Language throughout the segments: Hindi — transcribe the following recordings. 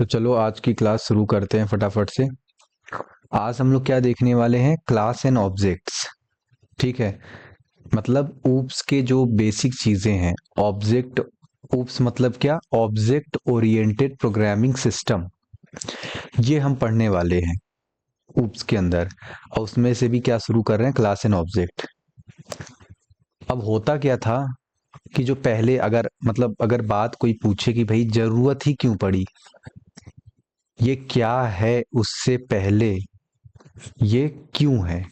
तो चलो आज की क्लास शुरू करते हैं फटाफट से। आज हम लोग क्या देखने वाले हैं? Class and objects. ठीक है। मतलब ऊप्स के जो बेसिक चीजें हैं। ऑब्जेक्ट, ऊप्स मतलब क्या? Object oriented programming system. ये हम पढ़ने वाले हैं ऊप्स के अंदर। और उसमें से भी क्या शुरू कर रहे हैं? Class and object. अब होता क्या था कि जो पहले अगर बात कोई पूछे कि भाई जरूरत ही क्यों पड़ी, ये क्या है, उससे पहले ये क्यों है,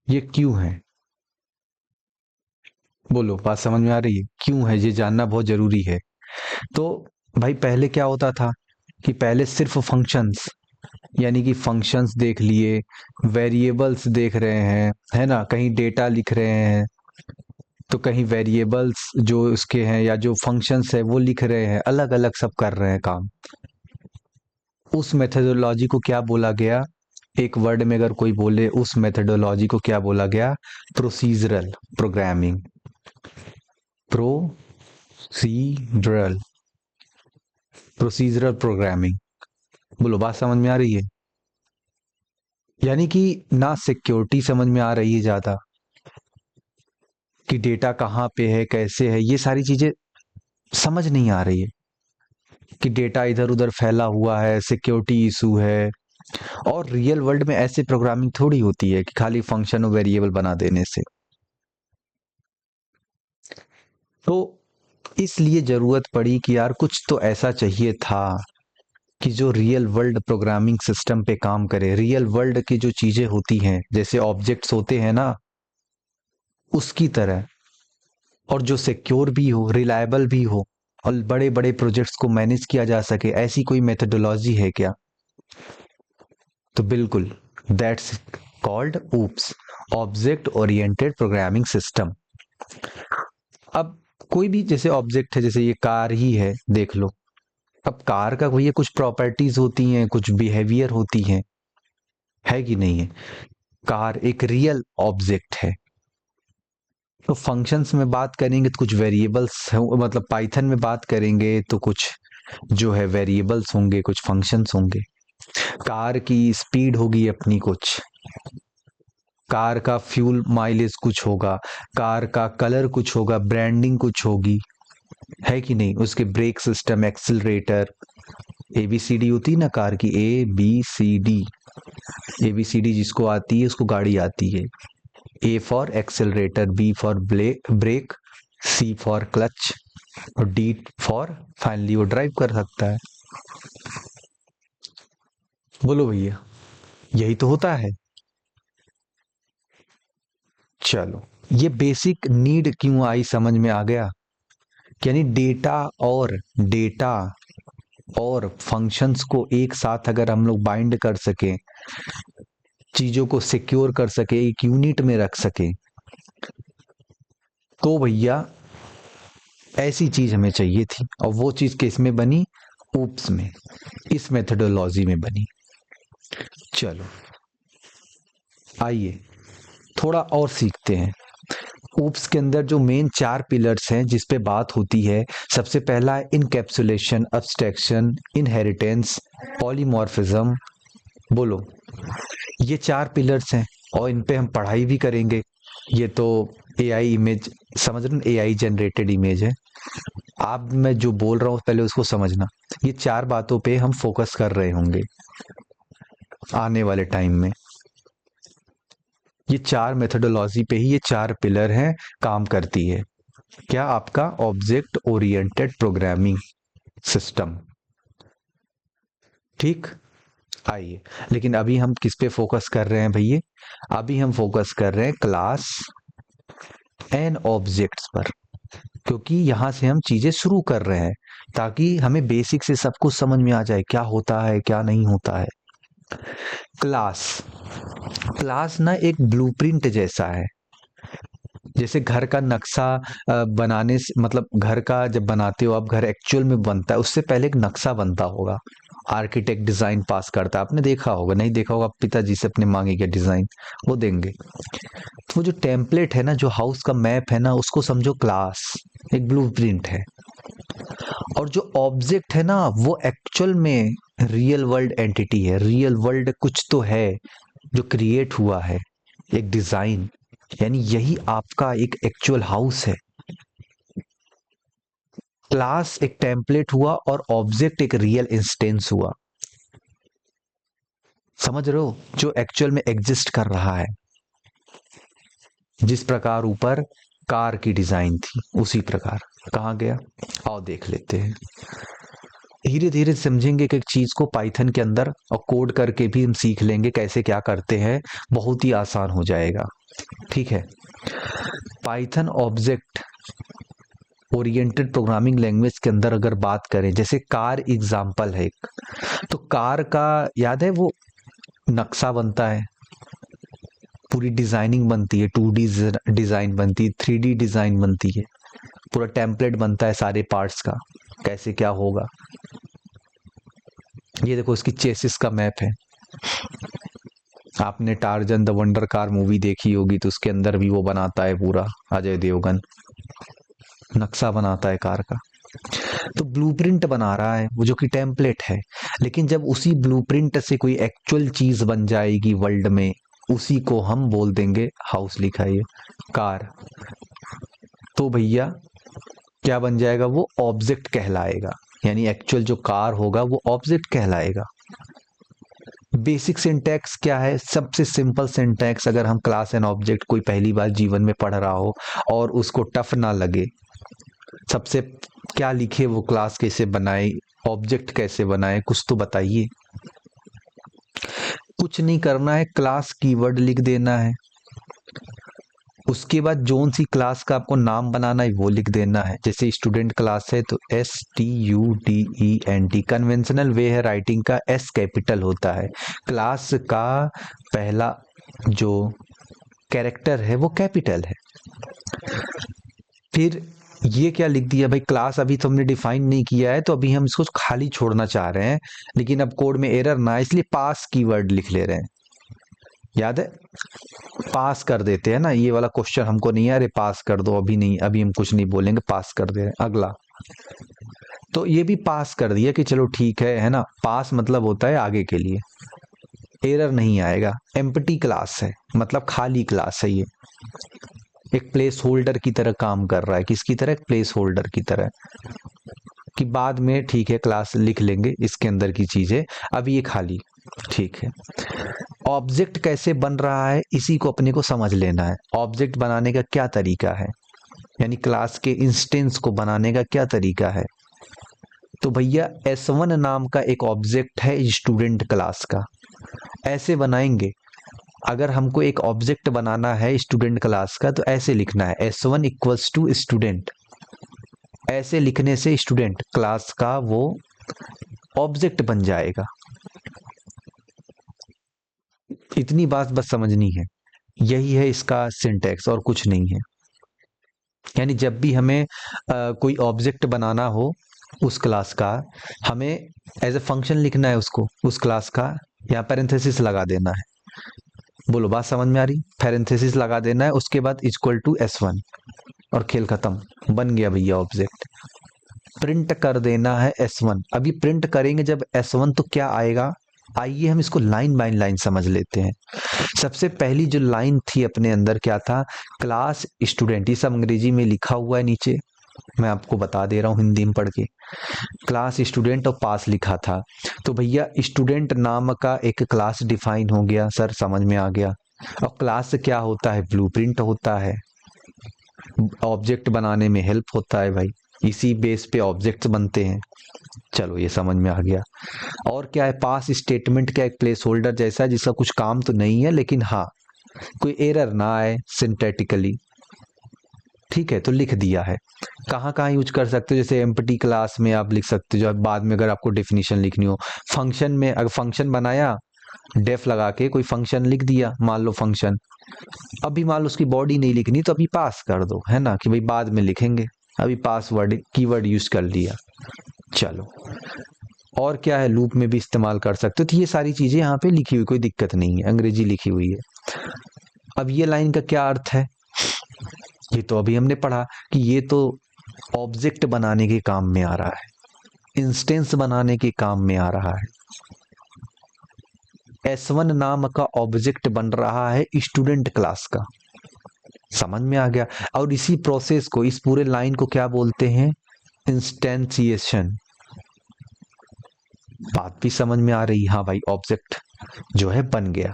ये क्यों है? बोलो, बात समझ में आ रही है? क्यों है ये जानना बहुत जरूरी है। तो भाई पहले क्या होता था कि पहले सिर्फ फंक्शंस, यानी कि फंक्शंस देख लिए, वेरिएबल्स देख रहे हैं, है ना, कहीं डेटा लिख रहे हैं तो कहीं वेरिएबल्स जो उसके हैं या जो फंक्शंस है वो लिख रहे हैं, अलग अलग सब कर रहे हैं काम। उस मेथोडोलॉजी को क्या बोला गया? एक वर्ड में अगर कोई बोले उस मेथोडोलॉजी को क्या बोला गया? Procedural programming. Procedural procedural programming. बोलो, बात समझ में आ रही है? यानी कि ना सिक्योरिटी समझ में आ रही है ज्यादा कि डेटा कहाँ पे है, कैसे है, ये सारी चीजें समझ नहीं आ रही है कि डेटा इधर उधर फैला हुआ है, सिक्योरिटी इशू है। और रियल वर्ल्ड में ऐसे प्रोग्रामिंग थोड़ी होती है कि खाली फंक्शन और वेरिएबल बना देने से। तो इसलिए जरूरत पड़ी कि यार कुछ तो ऐसा चाहिए था कि जो रियल वर्ल्ड प्रोग्रामिंग सिस्टम पे काम करे। रियल वर्ल्ड की जो चीजें होती हैं, जैसे ऑब्जेक्ट्स होते हैं ना, उसकी तरह। और जो सिक्योर भी हो, रिलायबल भी हो, और बड़े बड़े प्रोजेक्ट्स को मैनेज किया जा सके, ऐसी कोई मेथोडोलॉजी है क्या? तो बिल्कुल, that's called oops, object oriented programming system. अब कोई भी जैसे ऑब्जेक्ट है, जैसे ये कार ही है, देख लो। अब कार का भैया कुछ प्रॉपर्टीज होती हैं, कुछ बिहेवियर होती हैं, है कि नहीं है? कार एक रियल ऑब्जेक्ट है। तो फंक्शंस में बात करेंगे तो कुछ वेरिएबल्स, मतलब पाइथन में बात करेंगे तो कुछ जो है वेरिएबल्स होंगे, कुछ फंक्शंस होंगे। कार की स्पीड होगी अपनी कुछ, कार का फ्यूल माइलेज कुछ होगा, कार का कलर कुछ होगा, ब्रांडिंग कुछ होगी, है कि नहीं? उसके ब्रेक सिस्टम, एक्सिलरेटर, एबीसीडी होती है ना कार की, ABCD। ABCD जिसको आती है उसको गाड़ी आती है। A for accelerator, B for brake, C for clutch, और D फॉर फाइनली वो ड्राइव कर सकता है। बोलो भैया, यही तो होता है। चलो, ये बेसिक नीड क्यों आई समझ में आ गया? यानी डेटा और फंक्शंस को एक साथ अगर हम लोग बाइंड कर सके, चीजों को सिक्योर कर सके, एक यूनिट में रख सके, तो भैया ऐसी चीज हमें चाहिए थी। और वो चीज किस में बनी? ऊप्स में, इस मेथोडोलॉजी में बनी। चलो आइए थोड़ा और सीखते हैं। ऊप्स के अंदर जो मेन 4 पिलर्स हैं जिस पे बात होती है, सबसे पहला है इनकैप्सुलेशन, अब्स्ट्रैक्शन, इनहेरिटेंस, पॉलीमॉर्फिज्म। बोलो, ये 4 पिलर्स हैं और इन पे हम पढ़ाई भी करेंगे। ये तो एआई इमेज, समझ रहे हो? एआई जनरेटेड इमेज है। आप, मैं जो बोल रहा हूँ पहले उसको समझना। ये 4 बातों पे हम फोकस कर रहे होंगे आने वाले टाइम में। ये 4 मेथोडोलॉजी पे ही ये 4 पिलर हैं, काम करती है। क्या? आपका ऑब्जेक्ट ओरिएंटेड प्रोग्रामिंग सिस्टम। ठीक। आइए, लेकिन अभी हम किस पे फोकस कर रहे हैं भैया? अभी हम फोकस कर रहे हैं क्लास एंड ऑब्जेक्ट्स पर, क्योंकि यहां से हम चीजें शुरू कर रहे हैं ताकि हमें बेसिक से सब कुछ समझ में आ जाए, क्या होता है क्या नहीं होता है। क्लास, क्लास ना एक ब्लूप्रिंट जैसा है। जैसे घर का नक्शा बनाने से, मतलब घर का जब बनाते हो आप, घर एक्चुअल में बनता है उससे पहले एक नक्शा बनता होगा। आर्किटेक्ट डिजाइन पास करता है, आपने देखा होगा, नहीं देखा होगा पिताजी से अपने मांगेगा डिजाइन, वो देंगे। तो वो जो टेम्पलेट है ना, जो हाउस का मैप है ना, उसको समझो क्लास, एक ब्लूप्रिंट है। और जो ऑब्जेक्ट है ना वो एक्चुअल में रियल वर्ल्ड एंटिटी है, रियल वर्ल्ड कुछ तो है जो क्रिएट हुआ है, एक डिजाइन, यानी यही आपका एक एक्चुअल हाउस है। क्लास एक टेम्पलेट हुआ और ऑब्जेक्ट एक रियल इंस्टेंस हुआ, समझ रहे हो, जो एक्चुअल में एग्जिस्ट कर रहा है। जिस प्रकार ऊपर कार की डिजाइन थी उसी प्रकार। कहाँ गया, आओ देख लेते हैं। धीरे धीरे समझेंगे कि एक चीज को पाइथन के अंदर और कोड करके भी हम सीख लेंगे कैसे क्या करते हैं, बहुत ही आसान हो जाएगा। ठीक है, Python object oriented programming language के अंदर अगर बात करें, जैसे कार एग्जाम्पल है एक, तो कार का याद है वो नक्शा बनता है, पूरी डिजाइनिंग बनती है, 2D डिजाइन बनती है, 3D डिजाइन बनती है, पूरा टेम्पलेट बनता है सारे पार्ट्स का, कैसे क्या होगा। ये देखो इसकी चेसिस का मैप है। आपने Tarzan the wonder car movie देखी होगी, तो उसके अंदर भी वो बनाता है पूरा, अजय देवगन नक्शा बनाता है कार का। तो ब्लूप्रिंट बना रहा है वो, जो कि टेम्पलेट है, लेकिन जब उसी ब्लूप्रिंट से कोई एक्चुअल चीज बन जाएगी वर्ल्ड में, उसी को हम बोल देंगे, हाउस लिखा है कार, तो भैया क्या बन जाएगा, वो ऑब्जेक्ट कहलाएगा, यानी एक्चुअल जो कार होगा वो ऑब्जेक्ट कहलाएगा। बेसिक सिंटैक्स क्या है, सबसे सिंपल सिंटैक्स, अगर हम क्लास एंड ऑब्जेक्ट कोई पहली बार जीवन में पढ़ रहा हो और उसको टफ ना लगे, सबसे क्या लिखे वो, क्लास कैसे बनाए, ऑब्जेक्ट कैसे बनाए, कुछ तो बताइए। कुछ नहीं करना है, क्लास कीवर्ड लिख देना है, उसके बाद जोन सी क्लास का आपको नाम बनाना है वो लिख देना है। जैसे स्टूडेंट क्लास है तो STUDENT, कन्वेंशनल वे है राइटिंग का, S कैपिटल होता है, क्लास का पहला जो कैरेक्टर है वो कैपिटल है। फिर ये क्या लिख दिया भाई, क्लास अभी तो हमने डिफाइन नहीं किया है, तो अभी हम इसको खाली छोड़ना चाह रहे हैं, लेकिन अब कोड में एरर ना, इसलिए पास कीवर्ड लिख ले रहे हैं। याद है, पास कर देते हैं ना, ये वाला क्वेश्चन हमको नहीं है, अरे पास कर दो, अभी नहीं, अभी हम कुछ नहीं बोलेंगे, पास कर दे रहे हैं, अगला। तो ये भी पास कर दिया कि चलो ठीक है ना, पास मतलब होता है आगे के लिए, एरर नहीं आएगा। एम्प्टी क्लास है, मतलब खाली क्लास है, ये एक प्लेस होल्डर की तरह काम कर रहा है, किसकी तरह, प्लेस होल्डर की तरह, कि बाद में ठीक है क्लास लिख लेंगे इसके अंदर की चीजें, अभी ये खाली। ठीक है, ऑब्जेक्ट कैसे बन रहा है इसी को अपने को समझ लेना है, ऑब्जेक्ट बनाने का क्या तरीका है, यानी क्लास के इंस्टेंस को बनाने का क्या तरीका है। तो भैया S1 नाम का एक ऑब्जेक्ट है स्टूडेंट क्लास का, ऐसे बनाएंगे। अगर हमको एक ऑब्जेक्ट बनाना है स्टूडेंट क्लास का तो ऐसे लिखना है, S1 इक्वल्स टू स्टूडेंट, ऐसे लिखने से स्टूडेंट क्लास का वो ऑब्जेक्ट बन जाएगा। इतनी बात बस समझनी है, यही है इसका सिंटैक्स और कुछ नहीं है। यानी जब भी हमें कोई ऑब्जेक्ट बनाना हो उस क्लास का, हमें एज ए फंक्शन लिखना है उसको, उस क्लास का, यहाँ पैरेंथेसिस लगा देना है। बोलो बात समझ में आ रही, पैरेंथेसिस लगा देना है, उसके बाद इक्वल टू S1 और खेल खत्म, बन गया भैया ऑब्जेक्ट। प्रिंट कर देना है S1, अभी प्रिंट करेंगे जब S1 तो क्या आएगा, आइए हम इसको लाइन बाय लाइन समझ लेते हैं। सबसे पहली जो लाइन थी अपने अंदर क्या था, क्लास स्टूडेंट, ये सब अंग्रेजी में लिखा हुआ है नीचे, मैं आपको बता दे रहा हूँ हिंदी में पढ़ के, क्लास स्टूडेंट और पास लिखा था। तो भैया स्टूडेंट नाम का एक क्लास डिफाइन हो गया, सर समझ में आ गया। और क्लास क्या होता है, ब्लूप्रिंट होता है, ऑब्जेक्ट बनाने में हेल्प होता है भाई, इसी बेस पे ऑब्जेक्ट्स बनते हैं। चलो ये समझ में आ गया। और क्या है, पास स्टेटमेंट क्या, एक प्लेस होल्डर जैसा, जिसका कुछ काम तो नहीं है, लेकिन हाँ कोई एरर ना आए सिंटैटिकली, ठीक है, तो लिख दिया है। कहाँ कहाँ यूज कर सकते हो, जैसे एम्प्टी क्लास में आप लिख सकते हो, जो बाद में अगर आपको डेफिनेशन लिखनी हो। फंक्शन में अगर फंक्शन बनाया, डेफ लगा के कोई फंक्शन लिख दिया, मान लो फंक्शन, अभी मान लो उसकी बॉडी नहीं लिखनी तो अभी पास कर दो, है ना, कि भाई बाद में लिखेंगे, अभी पासवर्ड कीवर्ड यूज कर लिया। चलो, और क्या है, लूप में भी इस्तेमाल कर सकते हो। तो ये सारी चीजें यहाँ पे लिखी हुई, कोई दिक्कत नहीं है, अंग्रेजी लिखी हुई है। अब ये लाइन का क्या अर्थ है, ये तो अभी हमने पढ़ा कि ये तो ऑब्जेक्ट बनाने के काम में आ रहा है, इंस्टेंस बनाने के काम में आ रहा है। S1 नाम का ऑब्जेक्ट बन रहा है स्टूडेंट क्लास का। समझ में आ गया। और इसी प्रोसेस को, इस पूरे लाइन को क्या बोलते हैं? इंस्टेंसिएशन। बात भी समझ में आ रही? हाँ भाई, ऑब्जेक्ट जो है बन गया।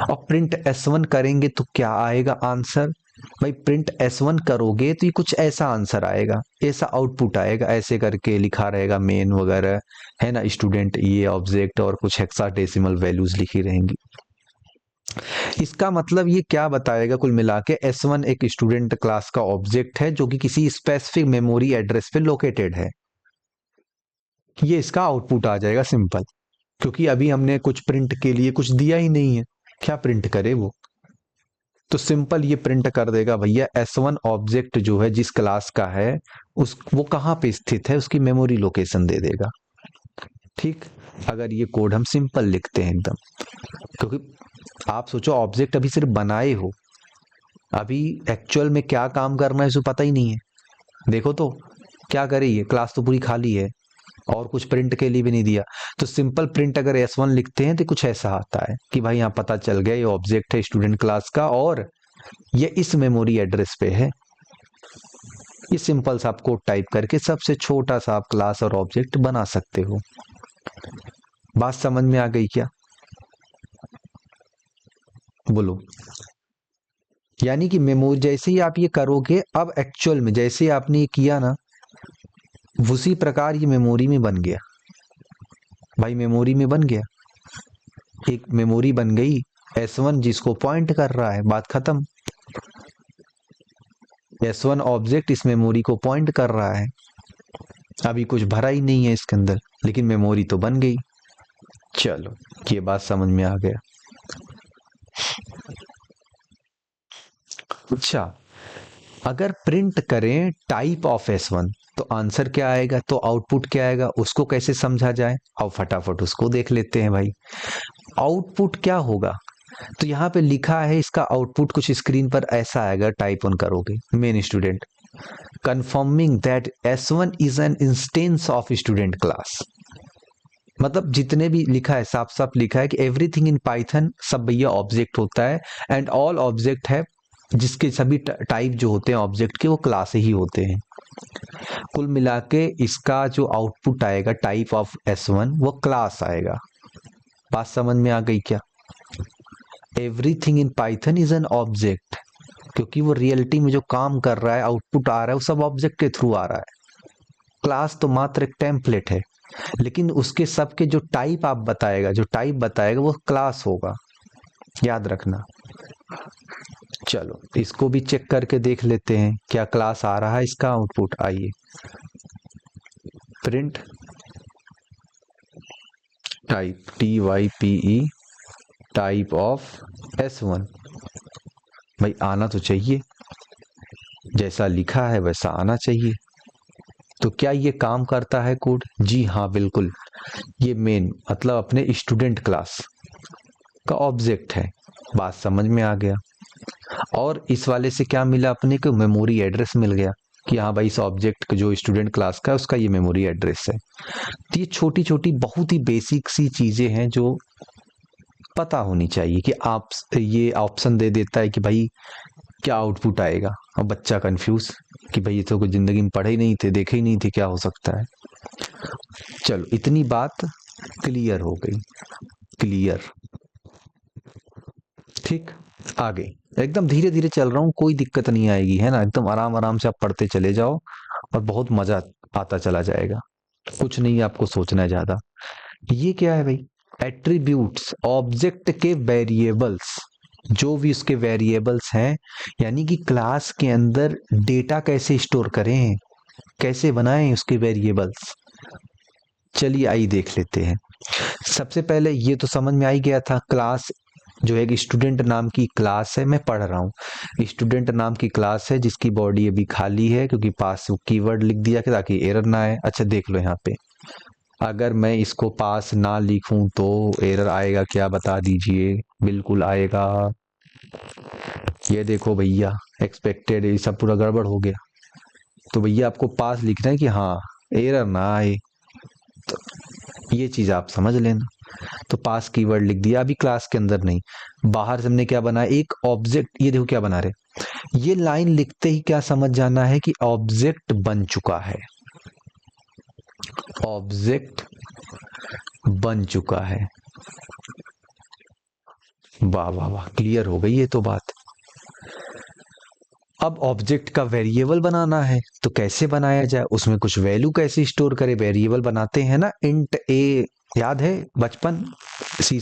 और प्रिंट S1 करेंगे तो क्या आएगा आंसर? भाई प्रिंट S1 करोगे तो ये कुछ ऐसा आंसर आएगा, ऐसा आउटपुट आएगा, ऐसे करके लिखा रहेगा मेन वगैरह, है ना, स्टूडेंट ये ऑब्जेक्ट और कुछ हेक्साडेसिमल वैल्यूज लिखी रहेंगी। इसका मतलब ये क्या बताएगा? कुल मिला के S1 एक स्टूडेंट क्लास का ऑब्जेक्ट है जो कि किसी स्पेसिफिक मेमोरी एड्रेस पे लोकेटेड है। ये इसका आउटपुट आ जाएगा सिंपल, क्योंकि अभी हमने कुछ प्रिंट के लिए कुछ दिया ही नहीं है, क्या प्रिंट करे वो? तो सिंपल ये प्रिंट कर देगा भैया S1 ऑब्जेक्ट जो है जिस क्लास का है उस वो कहाँ पे स्थित है, उसकी मेमोरी लोकेशन दे देगा। ठीक, अगर ये कोड हम सिंपल लिखते हैं एकदम, क्योंकि आप सोचो ऑब्जेक्ट अभी सिर्फ बनाए हो, अभी एक्चुअल में क्या काम करना है उसे पता ही नहीं है। देखो तो क्या करे, ये क्लास तो पूरी खाली है और कुछ प्रिंट के लिए भी नहीं दिया। तो सिंपल प्रिंट अगर S1 लिखते हैं तो कुछ ऐसा आता है कि भाई यहाँ पता चल गया ये ऑब्जेक्ट है स्टूडेंट क्लास का और ये इस मेमोरी एड्रेस पे है। ये सिंपल सा आप कोड टाइप करके सबसे छोटा सा आप क्लास और ऑब्जेक्ट बना सकते हो। बात समझ में आ गई क्या? बोलो। यानी कि मेमोरी जैसे ही आप ये करोगे, अब एक्चुअल में जैसे ही आपने ये किया ना, उसी प्रकार ये मेमोरी में बन गया। भाई मेमोरी में बन गया, एक मेमोरी बन गई S1 जिसको पॉइंट कर रहा है, बात खत्म। S1 ऑब्जेक्ट इस मेमोरी को पॉइंट कर रहा है, अभी कुछ भरा ही नहीं है इसके अंदर, लेकिन मेमोरी तो बन गई। चलो ये बात समझ में आ गया। अच्छा, अगर प्रिंट करें टाइप ऑफ S1 तो आंसर क्या आएगा, तो आउटपुट क्या आएगा, उसको कैसे समझा जाए? आओ फटाफट उसको देख लेते हैं भाई। आउटपुट क्या होगा? तो यहाँ पे लिखा है इसका आउटपुट कुछ स्क्रीन पर ऐसा आएगा, टाइप ऑन करोगे main student confirming that S1 is an instance of student class. मतलब जितने भी लिखा है साफ साफ लिखा है कि एवरीथिंग इन पाइथन सब भैया ऑब्जेक्ट होता है, एंड ऑल ऑब्जेक्ट है जिसके सभी टाइप जो होते हैं ऑब्जेक्ट के वो क्लास ही होते हैं। कुल मिला के इसका जो आउटपुट आएगा टाइप ऑफ S1 वो क्लास आएगा। बात समझ में आ गई क्या? Everything in Python is an object, क्योंकि वो रियलिटी में जो काम कर रहा है, आउटपुट आ रहा है, वो सब ऑब्जेक्ट के थ्रू आ रहा है। क्लास तो मात्र एक टेम्पलेट है, लेकिन उसके सबके जो टाइप आप बताएगा, जो टाइप बताएगा वो क्लास होगा, याद रखना। चलो इसको भी चेक करके देख लेते हैं क्या क्लास आ रहा है इसका आउटपुट। आइए print type TYPE type of S1। भाई आना तो चाहिए, जैसा लिखा है वैसा आना चाहिए। तो क्या ये काम करता है कोड? जी हाँ बिल्कुल, ये मेन मतलब अपने स्टूडेंट क्लास का ऑब्जेक्ट है। बात समझ में आ गया। और इस वाले से क्या मिला अपने को? मेमोरी एड्रेस मिल गया कि हाँ भाई इस ऑब्जेक्ट जो स्टूडेंट क्लास का है उसका ये मेमोरी एड्रेस है। तो ये छोटी छोटी बहुत ही बेसिक सी चीजें हैं जो पता होनी चाहिए कि आप ये ऑप्शन दे देता है कि भाई क्या आउटपुट आएगा, और बच्चा कंफ्यूज कि भाई ये तो कुछ जिंदगी में पढ़े ही नहीं थे, देखे ही नहीं थे, क्या हो सकता है। चलो इतनी बात क्लियर हो गई, क्लियर। ठीक, आगे एकदम धीरे धीरे चल रहा हूँ, कोई दिक्कत नहीं आएगी, है ना, एकदम आराम आराम से आप पढ़ते चले जाओ और बहुत मजा आता चला जाएगा। कुछ नहीं आपको सोचना है ज्यादा। ये क्या है भाई? एट्रीब्यूट्स, ऑब्जेक्ट के वेरिएबल्स, जो भी उसके वेरिएबल्स हैं, यानी कि क्लास के अंदर डेटा कैसे स्टोर करें, कैसे बनाएं उसके वेरिएबल्स। चलिए आइए देख लेते हैं। सबसे पहले ये तो समझ में आ ही गया था, क्लास जो है स्टूडेंट नाम की क्लास है, मैं पढ़ रहा हूँ स्टूडेंट नाम की क्लास है जिसकी बॉडी अभी खाली है क्योंकि पास कीवर्ड लिख दिया कि ताकि एरर ना आए। अच्छा देख लो यहाँ पे, अगर मैं इसको पास ना लिखूं तो एरर आएगा क्या, बता दीजिए? बिल्कुल आएगा। ये देखो भैया एक्सपेक्टेड, ये सब पूरा गड़बड़ हो गया। तो भैया आपको पास लिखना है कि हाँ एरर ना आए। ये चीज आप समझ लेना। तो पास कीवर्ड लिख दिया, अभी क्लास के अंदर नहीं, बाहर से हमने क्या बनाया, एक ऑब्जेक्ट। ये देखो क्या बना रहे, ये लाइन लिखते ही क्या समझ जाना है कि ऑब्जेक्ट बन चुका है, ऑब्जेक्ट बन चुका है। वाह वाह वाह, क्लियर हो गई ये तो बात। अब ऑब्जेक्ट का वेरिएबल बनाना है, तो कैसे बनाया जाए, उसमें कुछ वैल्यू कैसे स्टोर करे, वेरिएबल बनाते हैं ना, इंट ए, याद है बचपन, C++,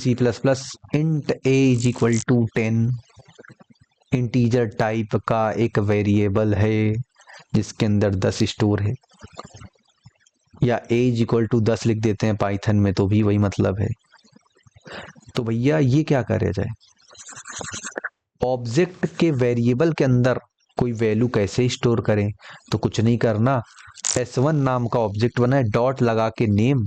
int a is equal to 10, integer type का एक वेरिएबल है जिसके अंदर 10 स्टोर है, या ए इज इक्वल टू 10 लिख देते हैं पाइथन में, तो भी वही मतलब है। तो भैया ये क्या करा जाए, ऑब्जेक्ट के वेरिएबल के अंदर कोई वैल्यू कैसे स्टोर करें, तो कुछ नहीं करना, S1 नाम का ऑब्जेक्ट बना है, डॉट लगा के नेम,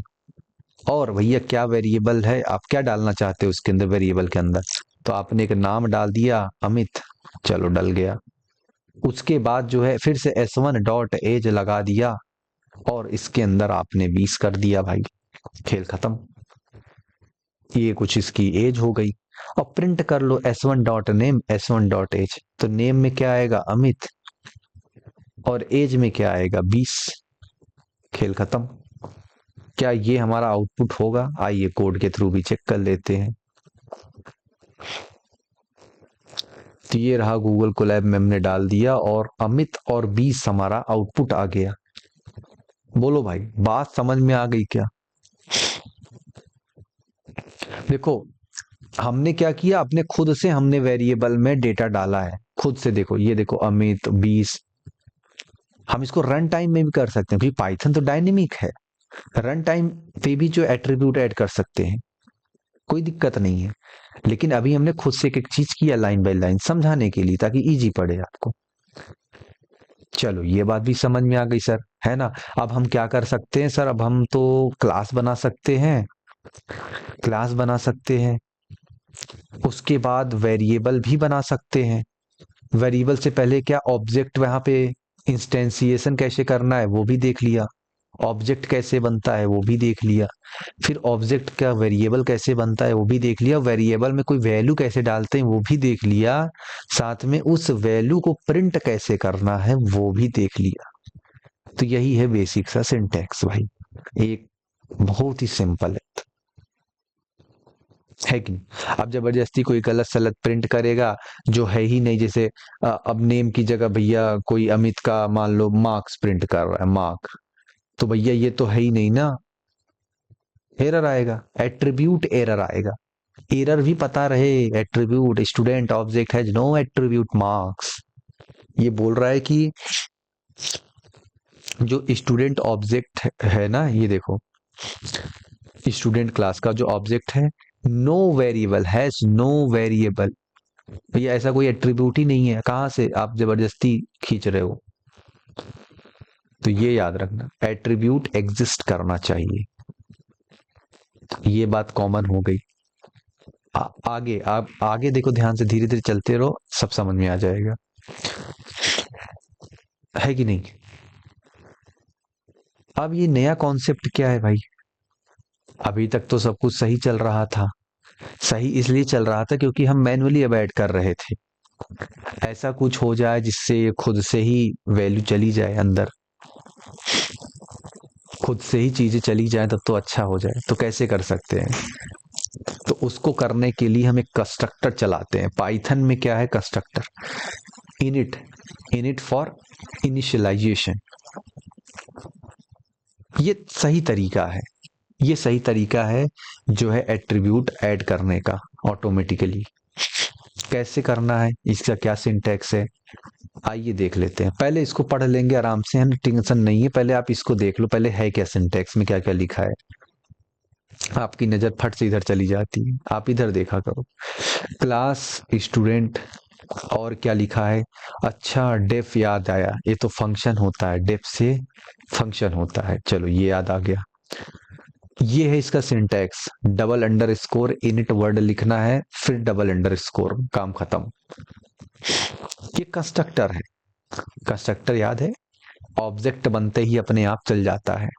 और भैया क्या वेरिएबल है, आप क्या डालना चाहते हो उसके अंदर, वेरिएबल के अंदर, तो आपने एक नाम डाल दिया अमित, चलो डल गया। उसके बाद जो है फिर से S1 डॉट एज लगा दिया, और इसके अंदर आपने 20 कर दिया भाई, खेल खत्म। ये कुछ इसकी एज हो गई। और प्रिंट कर लो S1 dot name, S1 dot age, तो नेम में क्या आएगा अमित, और एज में क्या आएगा 20, खेल खत्म। क्या ये हमारा आउटपुट होगा, आइए कोड के थ्रू भी चेक कर लेते हैं। तो ये रहा, गूगल कोलैब में हमने डाल दिया, और अमित और 20 हमारा आउटपुट आ गया। बोलो भाई, बात समझ में आ गई क्या? देखो हमने क्या किया, अपने खुद से हमने वेरिएबल में डेटा डाला है, खुद से। देखो ये देखो अमित 20, हम इसको रन टाइम में भी कर सकते हैं, क्योंकि पाइथन तो डायनेमिक है, रन टाइम पे भी जो एट्रीब्यूट ऐड कर सकते हैं, कोई दिक्कत नहीं है। लेकिन अभी हमने खुद से एक एक चीज किया लाइन बाय लाइन समझाने के लिए, ताकि इजी पड़े आपको। चलो ये बात भी समझ में आ गई सर, है ना। अब हम क्या कर सकते हैं सर, अब हम तो क्लास बना सकते हैं, क्लास बना सकते हैं, उसके बाद वेरिएबल भी बना सकते हैं। वेरिएबल से पहले क्या, ऑब्जेक्ट वहां पे इंस्टेंसिएशन कैसे करना है वो भी देख लिया, ऑब्जेक्ट कैसे बनता है वो भी देख लिया, फिर ऑब्जेक्ट का वेरिएबल कैसे बनता है वो भी देख लिया, वेरिएबल में कोई वैल्यू कैसे डालते हैं वो भी देख लिया, साथ में उस वैल्यू को प्रिंट कैसे करना है वो भी देख लिया। तो यही है बेसिक सा सिंटैक्स भाई, एक बहुत ही सिंपल है कि नहीं। अब जबरदस्ती कोई गलत सलत प्रिंट करेगा जो है ही नहीं, जैसे अब नेम की जगह भैया कोई अमित का मान लो मार्क्स प्रिंट कर रहा है, मार्क, तो भैया ये तो है ही नहीं ना, एरर आएगा, एट्रीब्यूट एरर आएगा। एरर भी पता रहे, attribute student object has no attribute marks, ये बोल रहा है कि जो स्टूडेंट ऑब्जेक्ट है ना, ये देखो स्टूडेंट क्लास का जो ऑब्जेक्ट है, no variable has no variable, भैया ऐसा कोई एट्रीब्यूट ही नहीं है, कहां से आप जबरदस्ती खींच रहे हो। तो ये याद रखना, एट्रीब्यूट एग्जिस्ट करना चाहिए, ये बात कॉमन हो गई। आगे आप आगे देखो ध्यान से, धीरे धीरे चलते रहो, सब समझ में आ जाएगा, है कि नहीं। अब ये नया कॉन्सेप्ट क्या है भाई, अभी तक तो सब कुछ सही चल रहा था, सही इसलिए चल रहा था क्योंकि हम मैन्युअली अब ऐड कर रहे थे। ऐसा कुछ हो जाए जिससे खुद से ही वैल्यू चली जाए अंदर, खुद से ही चीजें चली जाए, तब तो अच्छा हो जाए। तो कैसे कर सकते हैं, तो उसको करने के लिए हम एक कंस्ट्रक्टर चलाते हैं। पाइथन में क्या है constructor, init, init for initialisation. ये सही तरीका है, ये सही तरीका है जो है एट्रीब्यूट ऐड करने का ऑटोमेटिकली। कैसे करना है, इसका क्या सिंटैक्स है, आइए देख लेते हैं। पहले इसको पढ़ लेंगे आराम से, है टेंशन नहीं है, पहले आप इसको देख लो, पहले है क्या सिंटैक्स में क्या क्या लिखा है, आपकी नजर फट से इधर चली जाती है, आप इधर देखा करो। क्लास स्टूडेंट, और क्या लिखा है, अच्छा डेफ याद आया, ये तो फंक्शन होता है, डेफ से फंक्शन होता है, चलो ये याद आ गया। ये है इसका syntax, double under score init word लिखना है, फिर डबल अंडर स्कोर, काम खत्म। ये कंस्ट्रक्टर है, कंस्ट्रक्टर याद है, ऑब्जेक्ट बनते ही अपने आप चल जाता है।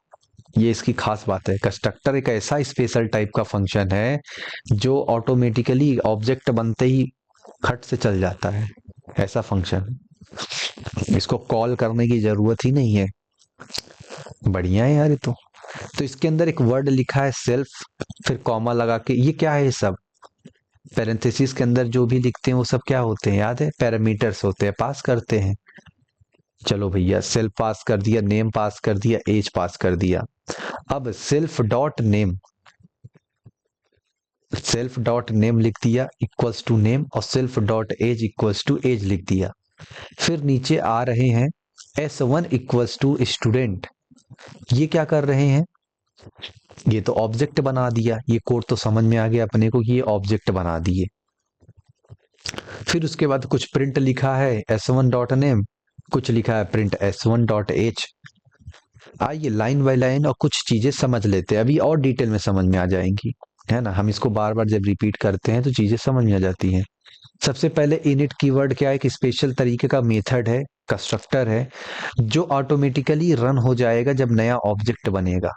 ये इसकी खास बात है। कंस्ट्रक्टर एक ऐसा स्पेशल टाइप का फंक्शन है जो ऑटोमेटिकली ऑब्जेक्ट बनते ही खट से चल जाता है, ऐसा फंक्शन। इसको कॉल करने की जरूरत ही नहीं है। बढ़िया है यार ये तो इसके अंदर एक वर्ड लिखा है सेल्फ, फिर कॉमा लगा के, ये क्या है ये सब? पैरेंथेसिस के अंदर जो भी लिखते हैं वो सब क्या होते हैं याद है? पैरामीटर्स होते हैं, पास करते हैं। चलो भैया, सेल्फ पास कर दिया, नेम पास कर दिया, एज पास कर दिया। अब self dot name, self dot name लिख दिया इक्वल्स टू नेम, और self dot age equals to age लिख दिया। फिर नीचे आ रहे हैं S1 इक्वल्स टू स्टूडेंट। ये क्या कर रहे हैं? ये तो ऑब्जेक्ट बना दिया। ये कोड तो समझ में आ गया अपने को कि ये ऑब्जेक्ट बना दिए। फिर उसके बाद कुछ प्रिंट लिखा है S1 डॉट नेम, कुछ लिखा है प्रिंट S1 डॉट एच। आइए लाइन बाय लाइन और कुछ चीजें समझ लेते हैं, अभी और डिटेल में समझ में आ जाएंगी, है ना। हम इसको बार बार जब रिपीट करते हैं तो चीजें समझ में आ जाती हैं। सबसे पहले इनिट कीवर्ड क्या है? एक स्पेशल तरीके का मेथड है, कंस्ट्रक्टर है, जो ऑटोमेटिकली रन हो जाएगा जब नया ऑब्जेक्ट बनेगा।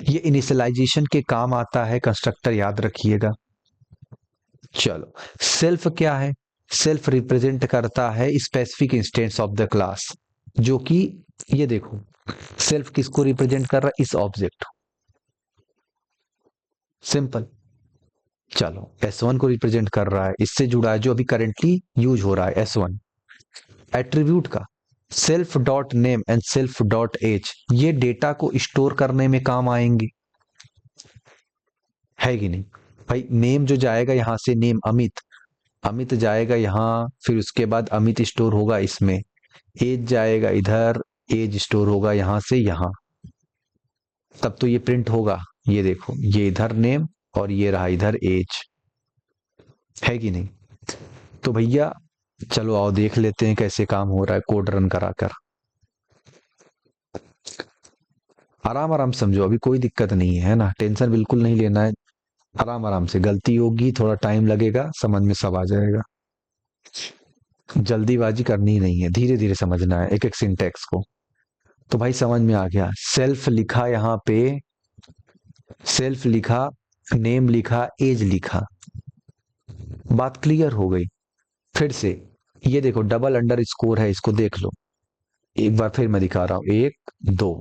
ये इनिशियलाइजेशन के काम आता है कंस्ट्रक्टर, याद रखिएगा। चलो, सेल्फ क्या है? सेल्फ रिप्रेजेंट करता है specific instance of the class, जो कि ये देखो, सेल्फ किसको रिप्रेजेंट कर रहा है? इस ऑब्जेक्ट। सिंपल। चलो, S1 को रिप्रेजेंट कर रहा है, इससे जुड़ा है जो अभी करेंटली यूज हो रहा है S1। एट्रीब्यूट का self dot name and self dot age, ये डेटा को स्टोर करने में काम आएंगे, है कि नहीं भाई? नेम जो जाएगा यहां से, नेम अमित, अमित जाएगा यहाँ, फिर उसके बाद अमित स्टोर होगा इसमें। एज जाएगा इधर, एज स्टोर होगा यहां से यहाँ, तब तो ये प्रिंट होगा। ये देखो, ये इधर नेम और ये रहा इधर एज, है कि नहीं? तो भैया चलो आओ देख लेते हैं कैसे काम हो रहा है कोड रन कराकर। आराम आराम समझो, अभी कोई दिक्कत नहीं है ना, टेंशन बिल्कुल नहीं लेना है। आराम आराम से, गलती होगी, थोड़ा टाइम लगेगा, समझ में सब आ जाएगा। जल्दीबाजी करनी नहीं है, धीरे धीरे समझना है एक एक सिंटेक्स को। तो भाई समझ में आ गया, सेल्फ लिखा यहाँ पे, सेल्फ लिखा, नेम लिखा, एज लिखा, बात क्लियर हो गई। फिर से ये देखो, डबल अंडर स्कोर है, इसको देख लो एक बार फिर मैं दिखा रहा हूं, 1 2।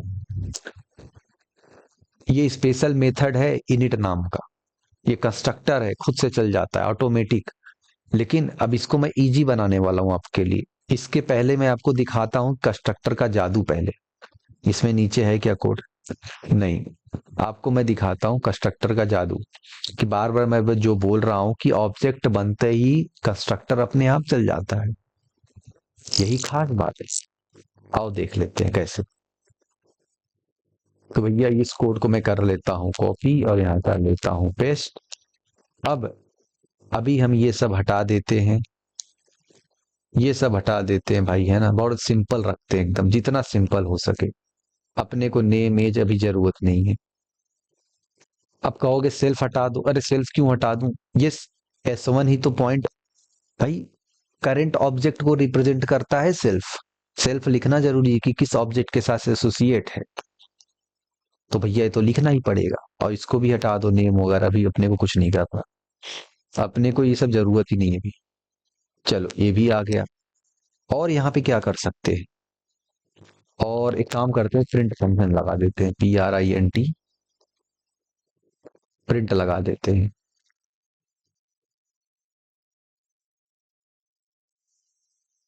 ये स्पेशल मेथड है इनिट नाम का, ये कंस्ट्रक्टर है, खुद से चल जाता है ऑटोमेटिक। लेकिन अब इसको मैं इजी बनाने वाला हूं आपके लिए। इसके पहले मैं आपको दिखाता हूं कंस्ट्रक्टर का जादू। पहले इसमें नीचे है क्या कोड? नहीं, आपको मैं दिखाता हूं कंस्ट्रक्टर का जादू, कि बार बार मैं जो बोल रहा हूं कि ऑब्जेक्ट बनते ही कंस्ट्रक्टर अपने आप चल जाता है, यही खास बात है। आओ देख लेते हैं कैसे। तो भैया इस कोड को मैं कर लेता हूँ कॉपी और यहाँ कर लेता हूँ पेस्ट। अब अभी हम ये सब हटा देते हैं, ये सब हटा देते हैं भाई, है ना। बहुत सिंपल रखते हैं एकदम, जितना सिंपल हो सके। अपने को नेम एज अभी जरूरत नहीं है। अब कहोगे सेल्फ हटा दो, अरे सेल्फ क्यों हटा दूं? ये S1 ही तो पॉइंट भाई, करंट ऑब्जेक्ट को रिप्रेजेंट करता है सेल्फ। सेल्फ लिखना जरूरी है कि किस ऑब्जेक्ट के साथ एसोसिएट है, तो भैया ये तो लिखना ही पड़ेगा। और इसको भी हटा दो, नेम वगैरह भी अपने को कुछ नहीं करना, अपने को ये सब जरूरत ही नहीं है अभी। चलो ये भी आ गया। और यहाँ पे क्या कर सकते हैं? और एक काम करते हैं, प्रिंट फंक्शन लगा देते हैं, PRINT, प्रिंट लगा देते हैं।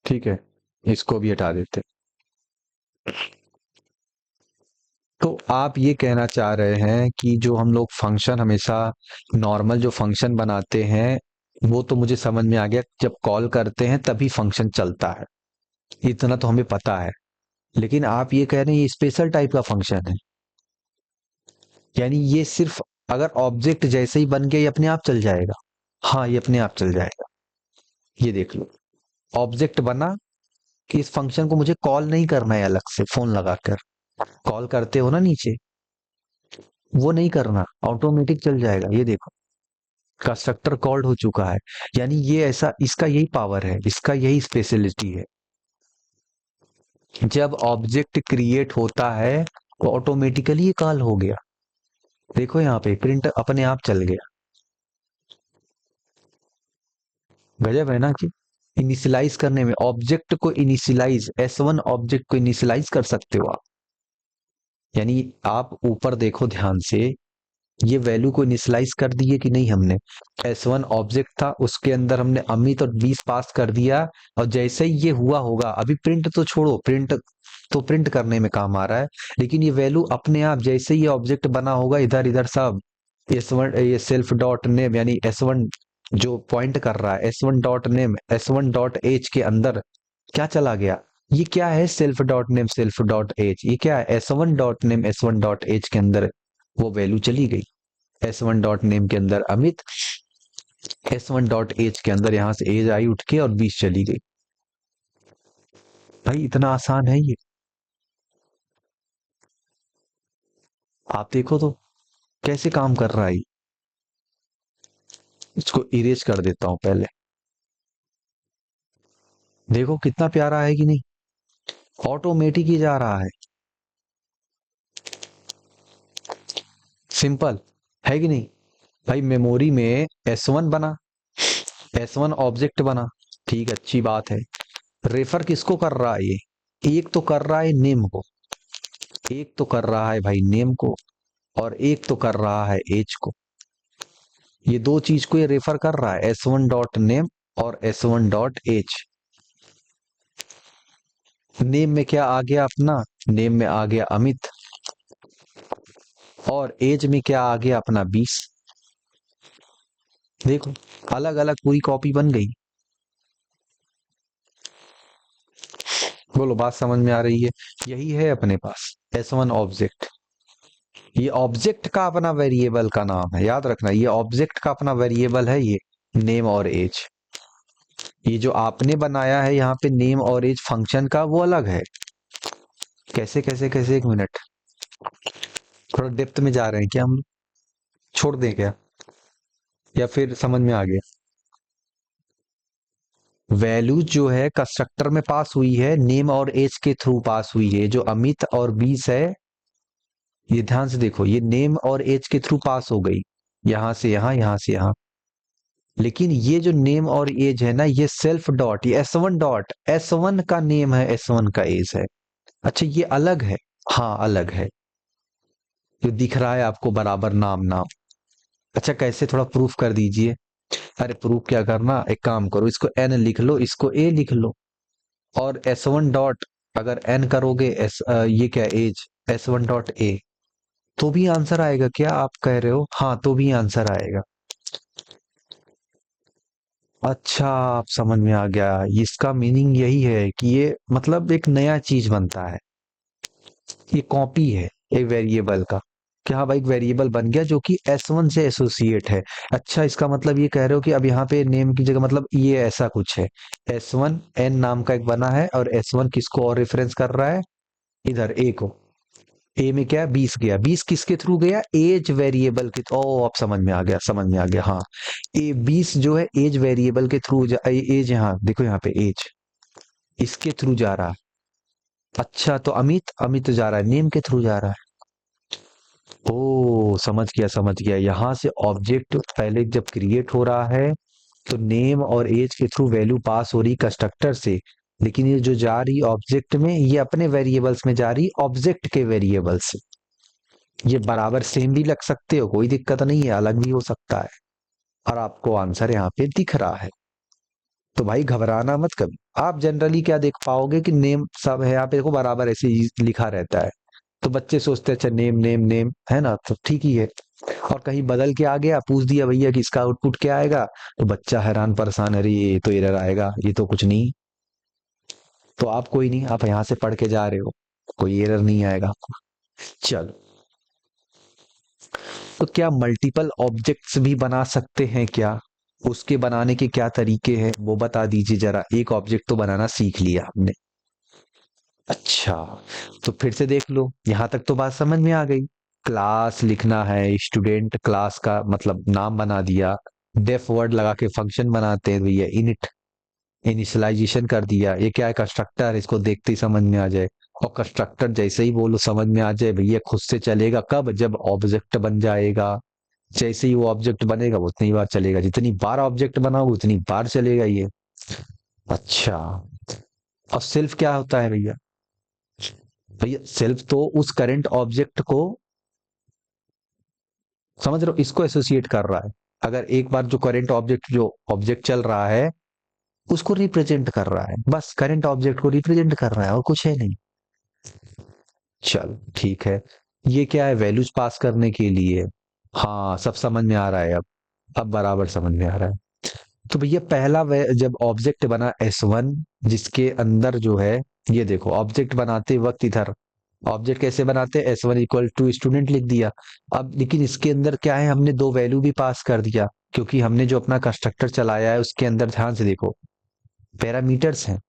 ठीक है, इसको भी हटा देते हैं। तो आप ये कहना चाह रहे हैं कि जो हम लोग फंक्शन हमेशा नॉर्मल जो फंक्शन बनाते हैं, वो तो मुझे समझ में आ गया, जब कॉल करते हैं तभी फंक्शन चलता है, इतना तो हमें पता है। लेकिन आप ये कह रहे हैं ये स्पेशल टाइप का फंक्शन है, यानी ये सिर्फ अगर ऑब्जेक्ट जैसे ही बन गया ये अपने आप चल जाएगा? हाँ, ये अपने आप चल जाएगा। ये देख लो, ऑब्जेक्ट बना कि इस फंक्शन को मुझे कॉल नहीं करना है अलग से फोन लगाकर। कॉल करते हो ना नीचे, वो नहीं करना, ऑटोमेटिक चल जाएगा। ये देखो, कंस्ट्रक्टर कॉल्ड हो चुका है, यानी ये ऐसा, इसका यही पावर है, इसका यही स्पेशलिटी है। जब ऑब्जेक्ट क्रिएट होता है तो ऑटोमेटिकली ये कॉल हो गया। देखो यहाँ पे प्रिंट अपने आप चल गया। गजब है ना कि इनिशियलाइज करने में ऑब्जेक्ट को इनिशियलाइज, S1 ऑब्जेक्ट को इनिशियलाइज कर सकते हो आप। यानी आप ऊपर देखो ध्यान से, ये वैल्यू को इनिशियलाइज कर दिए कि नहीं हमने। S1 ऑब्जेक्ट था, उसके अंदर हमने अमित और 20 पास कर दिया, और जैसे ही ये हुआ होगा, अभी प्रिंट तो छोड़ो, प्रिंट तो प्रिंट करने में काम आ रहा है, लेकिन ये वैल्यू अपने आप जैसे ही ये ऑब्जेक्ट बना होगा, इधर इधर सब S1 ये सेल्फ डॉट नेम यानी S1 जो पॉइंट कर रहा है, S1 dot name S1 dot as के अंदर क्या चला गया। ये क्या है, self dot name self dot age, ये क्या है, S1 dot name S1 dot as के अंदर वो वैल्यू चली गई। S1 डॉट नेम के अंदर अमित, S1 डॉट एज के अंदर यहां से एज आई उठ के और 20 चली गई। भाई इतना आसान है ये, आप देखो तो कैसे काम कर रहा है ये। इसको इरेज कर देता हूं पहले, देखो कितना प्यारा है कि नहीं, ऑटोमेटिक ही जा रहा है, सिंपल है कि नहीं। भाई मेमोरी में S1 बना, S1 ऑब्जेक्ट बना, ठीक, अच्छी बात है। रेफर किसको कर रहा है ये, एक तो कर रहा है नेम को, एक तो कर रहा है भाई नेम को, और एक तो कर रहा है एज को। ये दो चीज को ये रेफर कर रहा है, S1 डॉट नेम और S1 डॉट एज। नेम में क्या आ गया अपना, नेम में आ गया अमित, और एज में क्या आ गया अपना 20। देखो अलग अलग पूरी कॉपी बन गई। बोलो बात समझ में आ रही है। यही है अपने पास S1 ऑब्जेक्ट। ये ऑब्जेक्ट का अपना वेरिएबल का नाम है, याद रखना, ये ऑब्जेक्ट का अपना वेरिएबल है, ये नेम और एज। ये जो आपने बनाया है यहाँ पे नेम और एज फंक्शन का, वो अलग है। कैसे कैसे कैसे, एक मिनट, थोड़ा डेप्थ में जा रहे हैं क्या हम, छोड़ दें क्या, या फिर समझ में आ गया। वैल्यू जो है कंस्ट्रक्टर में पास हुई है, नेम और एज के थ्रू पास हुई है। जो अमित और 20 है, ये ध्यान से देखो, ये नेम और एज के थ्रू पास हो गई, यहां से यहां, यहां से यहां। लेकिन ये जो नेम और एज है ना, ये सेल्फ डॉट, ये S1 डॉट, S1 का नेम है, S1 का एज है। अच्छा ये अलग है, हाँ अलग है, जो दिख रहा है आपको बराबर नाम नाम। अच्छा कैसे, थोड़ा प्रूफ कर दीजिए। अरे प्रूफ क्या करना, एक काम करो, इसको N लिख लो, इसको A लिख लो, और S1 डॉट अगर N करोगे ये क्या एज, S1 डॉट A, तो भी आंसर आएगा क्या आप कह रहे हो, हाँ तो भी आंसर आएगा। अच्छा आप समझ में आ गया, इसका मीनिंग यही है कि ये मतलब एक नया चीज बनता है, ये कॉपी है एक वेरिएबल का। क्या हाँ भाई, एक वेरिएबल बन गया जो कि S1 से एसोसिएट है। अच्छा इसका मतलब ये कह रहे हो कि अब यहाँ पे नेम की जगह मतलब ये ऐसा कुछ है, S1 N नाम का एक बना है, और S1 किसको और रेफरेंस कर रहा है, इधर A को। ए में क्या, 20 गया, 20 किसके थ्रू गया, एज वेरिएबल के, ओ अब समझ में आ गया, समझ में आ गया, हाँ। ए 20 जो है एज वेरिएबल के थ्रू, एज यहाँ देखो, यहाँ पे एज इसके थ्रू जा रहा है। अच्छा तो अमित, अमित जा रहा है नेम के थ्रू जा रहा है। ओ समझ गया, समझ गया। यहाँ से ऑब्जेक्ट पहले जब क्रिएट हो रहा है, तो नेम और एज के थ्रू वैल्यू पास हो रही कंस्ट्रक्टर से, लेकिन ये जो जा रही ऑब्जेक्ट में, ये अपने वेरिएबल्स में जा रही ऑब्जेक्ट के वेरिएबल्स। ये बराबर सेम भी लग सकते हो, कोई दिक्कत नहीं है, अलग भी हो सकता है, और आपको आंसर यहाँ पे दिख रहा है। तो भाई घबराना मत कभी। आप जनरली क्या देख पाओगे कि नेम सब है यहाँ पे, देखो बराबर ऐसे ही लिखा रहता है, तो बच्चे सोचते हैं अच्छा नेम नेम नेम है ना, तो ठीक ही है। और कहीं बदल के आ गया, पूछ दिया भैया कि इसका आउटपुट क्या आएगा, तो बच्चा हैरान परेशान, अरे ये तो एरर आएगा, ये तो कुछ नहीं। तो आप कोई नहीं, आप यहाँ से पढ़ के जा रहे हो, कोई एरर नहीं आएगा आपको। चलो, तो क्या मल्टीपल ऑब्जेक्ट्स भी बना सकते हैं क्या, उसके बनाने के क्या तरीके हैं वो बता दीजिए जरा। एक ऑब्जेक्ट तो बनाना सीख लिया हमने, अच्छा तो फिर से देख लो, यहां तक तो बात समझ में आ गई। क्लास लिखना है, स्टूडेंट क्लास का मतलब नाम बना दिया, डेफ वर्ड लगा के फंक्शन बनाते हैं भैया, इनिट, इनिशियलाइजेशन कर दिया, ये क्या है कंस्ट्रक्टर, इसको देखते ही समझ में आ जाए। और कंस्ट्रक्टर जैसे ही बोलो समझ में आ जाए भैया खुद से चलेगा कब, जब ऑब्जेक्ट बन जाएगा। जैसे ही वो ऑब्जेक्ट बनेगा वो उतनी बार चलेगा, जितनी बार ऑब्जेक्ट बनाओ उतनी बार चलेगा ये। अच्छा, अब सेल्फ क्या होता है भैया? भैया सेल्फ तो उस करंट ऑब्जेक्ट को, समझ रहे हो, इसको एसोसिएट कर रहा है। अगर एक बार जो करंट ऑब्जेक्ट, जो ऑब्जेक्ट चल रहा है उसको रिप्रेजेंट कर रहा है, बस करंट ऑब्जेक्ट को रिप्रेजेंट कर रहा है और कुछ है नहीं। चल ठीक है, ये क्या है, वैल्यूज पास करने के लिए। हाँ सब समझ में आ रहा है अब बराबर समझ में आ रहा है। तो भैया पहला जब ऑब्जेक्ट बना S1, जिसके अंदर जो है, ये देखो ऑब्जेक्ट बनाते वक्त इधर ऑब्जेक्ट कैसे बनाते हैं, S1 इक्वल टू स्टूडेंट लिख दिया। अब लेकिन इसके अंदर क्या है, हमने दो वैल्यू भी पास कर दिया, क्योंकि हमने जो अपना कंस्ट्रक्टर चलाया है उसके अंदर ध्यान से देखो पैरामीटर्स हैं,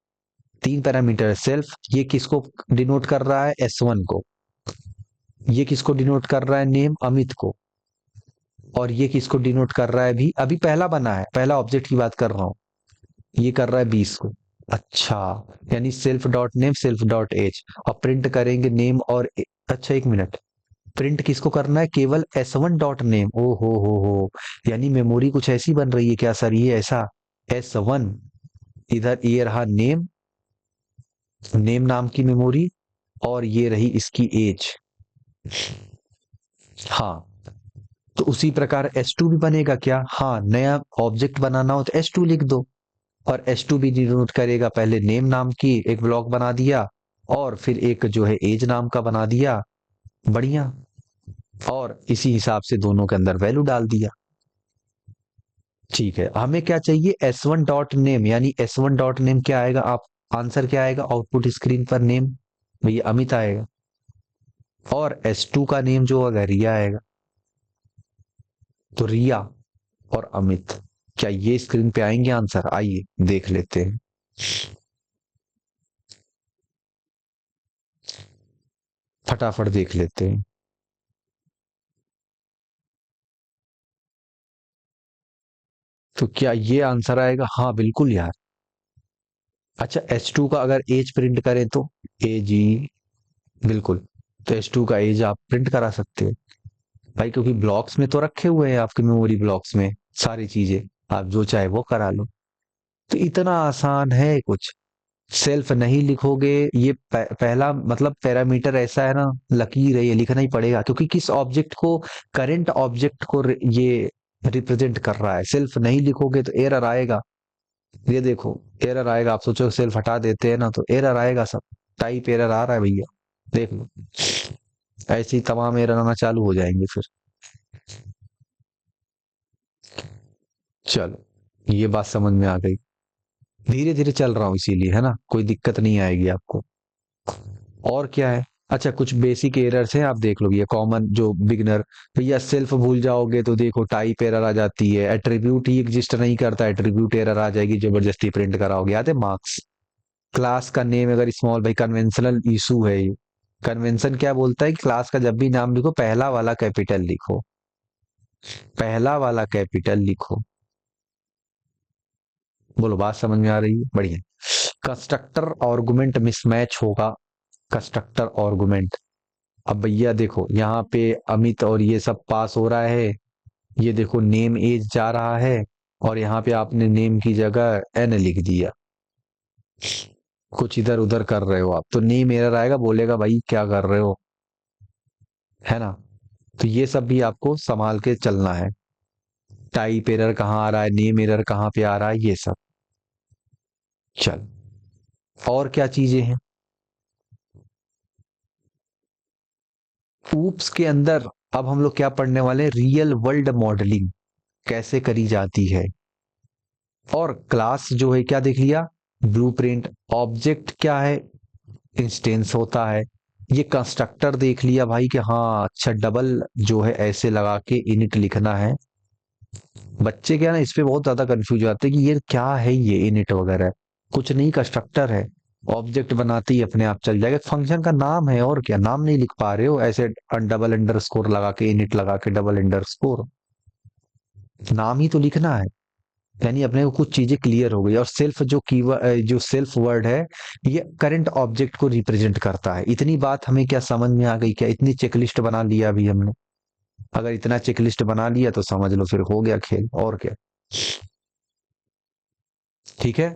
तीन पैरामीटर। सेल्फ ये किसको डिनोट कर रहा है, S1 को। ये किसको डिनोट कर रहा है, नेम अमित को। और ये किसको डिनोट कर रहा है, भी अभी पहला बना है, पहला ऑब्जेक्ट की बात कर रहा हूं, ये कर रहा है 20 को। अच्छा, यानी self dot name self dot age, और प्रिंट करेंगे नेम और अच्छा एक मिनट, प्रिंट किसको करना है, केवल S1 डॉट नेम। ओ हो, यानी मेमोरी कुछ ऐसी बन रही है क्या सर, ये ऐसा S1, इधर ये रहा नेम, नेम नाम की मेमोरी, और ये रही इसकी एज। हाँ, तो उसी प्रकार S2 भी बनेगा क्या, हाँ नया ऑब्जेक्ट बनाना हो तो S2 लिख दो, और S2 भी डिनोट करेगा, पहले नेम नाम की एक ब्लॉक बना दिया और फिर एक जो है एज नाम का बना दिया, बढ़िया। और इसी हिसाब से दोनों के अंदर वैल्यू डाल दिया। ठीक है, हमें क्या चाहिए, S1 डॉट नेम, यानी S1 डॉट नेम क्या आएगा, आप आंसर क्या आएगा आउटपुट स्क्रीन पर, नेम भैया अमित आएगा, और S2 का नेम जो होगा रिया आएगा। तो रिया और अमित, क्या ये स्क्रीन पे आएंगे आंसर, आइए देख लेते हैं। फटाफट देख लेते हैं। तो क्या ये आंसर आएगा, हाँ बिल्कुल यार। अच्छा S2 का अगर एज प्रिंट करें तो एज ही, बिल्कुल। तो S2 का एज आप प्रिंट करा सकते हो भाई, क्योंकि ब्लॉक्स में तो रखे हुए हैं आपके मेमोरी ब्लॉक्स में सारी चीजें, आप जो चाहे वो करा लो। तो इतना आसान है कुछ, सेल्फ नहीं लिखोगे, ये पहला मतलब पैरामीटर ऐसा है ना, लकीर है, ये लिखना ही पड़ेगा, क्योंकि किस ऑब्जेक्ट को, करंट ऑब्जेक्ट को ये रिप्रेजेंट कर रहा है। सेल्फ नहीं लिखोगे तो एरर आएगा, ये देखो एरर आएगा, आप सोचो सेल्फ हटा देते हैं ना तो एरर आएगा, सब टाइप एरर आ रहा है भैया, देख लो, ऐसे ही तमाम एरर आना चालू हो जाएंगे फिर। चलो, ये बात समझ में आ गई, धीरे धीरे चल रहा हूँ इसीलिए, है ना, कोई दिक्कत नहीं आएगी आपको। और क्या है, अच्छा कुछ बेसिक एरर्स हैं, आप देख लो, ये कॉमन जो बिगनर, भैया सेल्फ भूल जाओगे तो देखो टाइप एरर आ जाती है, एट्रीब्यूट ही एग्जिस्ट नहीं करता, एट्रीब्यूट एरर आ जाएगी, जबरदस्ती प्रिंट कराओगे, याद है मार्क्स। क्लास का नेम अगर स्मॉल, भाई कन्वेंशनल इशू है ये। कन्वेंशन क्या बोलता है कि क्लास का जब भी नाम लिखो पहला वाला कैपिटल लिखो, पहला वाला कैपिटल लिखो। बोलो बात समझ में आ रही है, बढ़िया। कंस्ट्रक्टर आर्गुमेंट मिसमैच होगा, कंस्ट्रक्टर आर्गुमेंट। अब भैया देखो यहाँ पे अमित और ये सब पास हो रहा है, ये देखो नेम एज जा रहा है, और यहाँ पे आपने नेम की जगह एन लिख दिया, कुछ इधर उधर कर रहे हो आप, तो नेम एरर आएगा, बोलेगा भाई क्या कर रहे हो, है ना। तो ये सब भी आपको संभाल के चलना है, टाइप एरर कहाँ आ रहा है, नेम एरर कहाँ पे आ रहा है, ये सब। चल, और क्या चीजें हैं, ऊप्स के अंदर अब हम लोग क्या पढ़ने वाले हैं, रियल वर्ल्ड मॉडलिंग कैसे करी जाती है। और क्लास जो है क्या देख लिया, ब्लूप्रिंट, ऑब्जेक्ट क्या है, इंस्टेंस होता है। ये कंस्ट्रक्टर देख लिया भाई कि हाँ अच्छा डबल जो है ऐसे लगा के इनिट लिखना है। बच्चे क्या ना इस पे बहुत ज्यादा कंफ्यूज आते हैं कि ये क्या है, ये इनिट वगैरह कुछ नहीं, कंस्ट्रक्टर है, ऑब्जेक्ट बनाते ही अपने आप चल जाएगा, फंक्शन का नाम है, और क्या, नाम नहीं लिख पा रहे हो ऐसे, डबल अंडर स्कोर लगा के, इनिट लगा के डबल अंडर स्कोर, नाम ही तो लिखना है। यानी अपने को कुछ चीजें क्लियर हो गई। और सेल्फ जो कीवर्ड, जो सेल्फ वर्ड है, ये करंट ऑब्जेक्ट को रिप्रेजेंट करता है। इतनी बात हमें क्या समझ में आ गई? क्या इतनी चेकलिस्ट बना लिया अभी हमने? अगर इतना चेकलिस्ट बना लिया तो समझ लो फिर हो गया खेल, और क्या। ठीक है,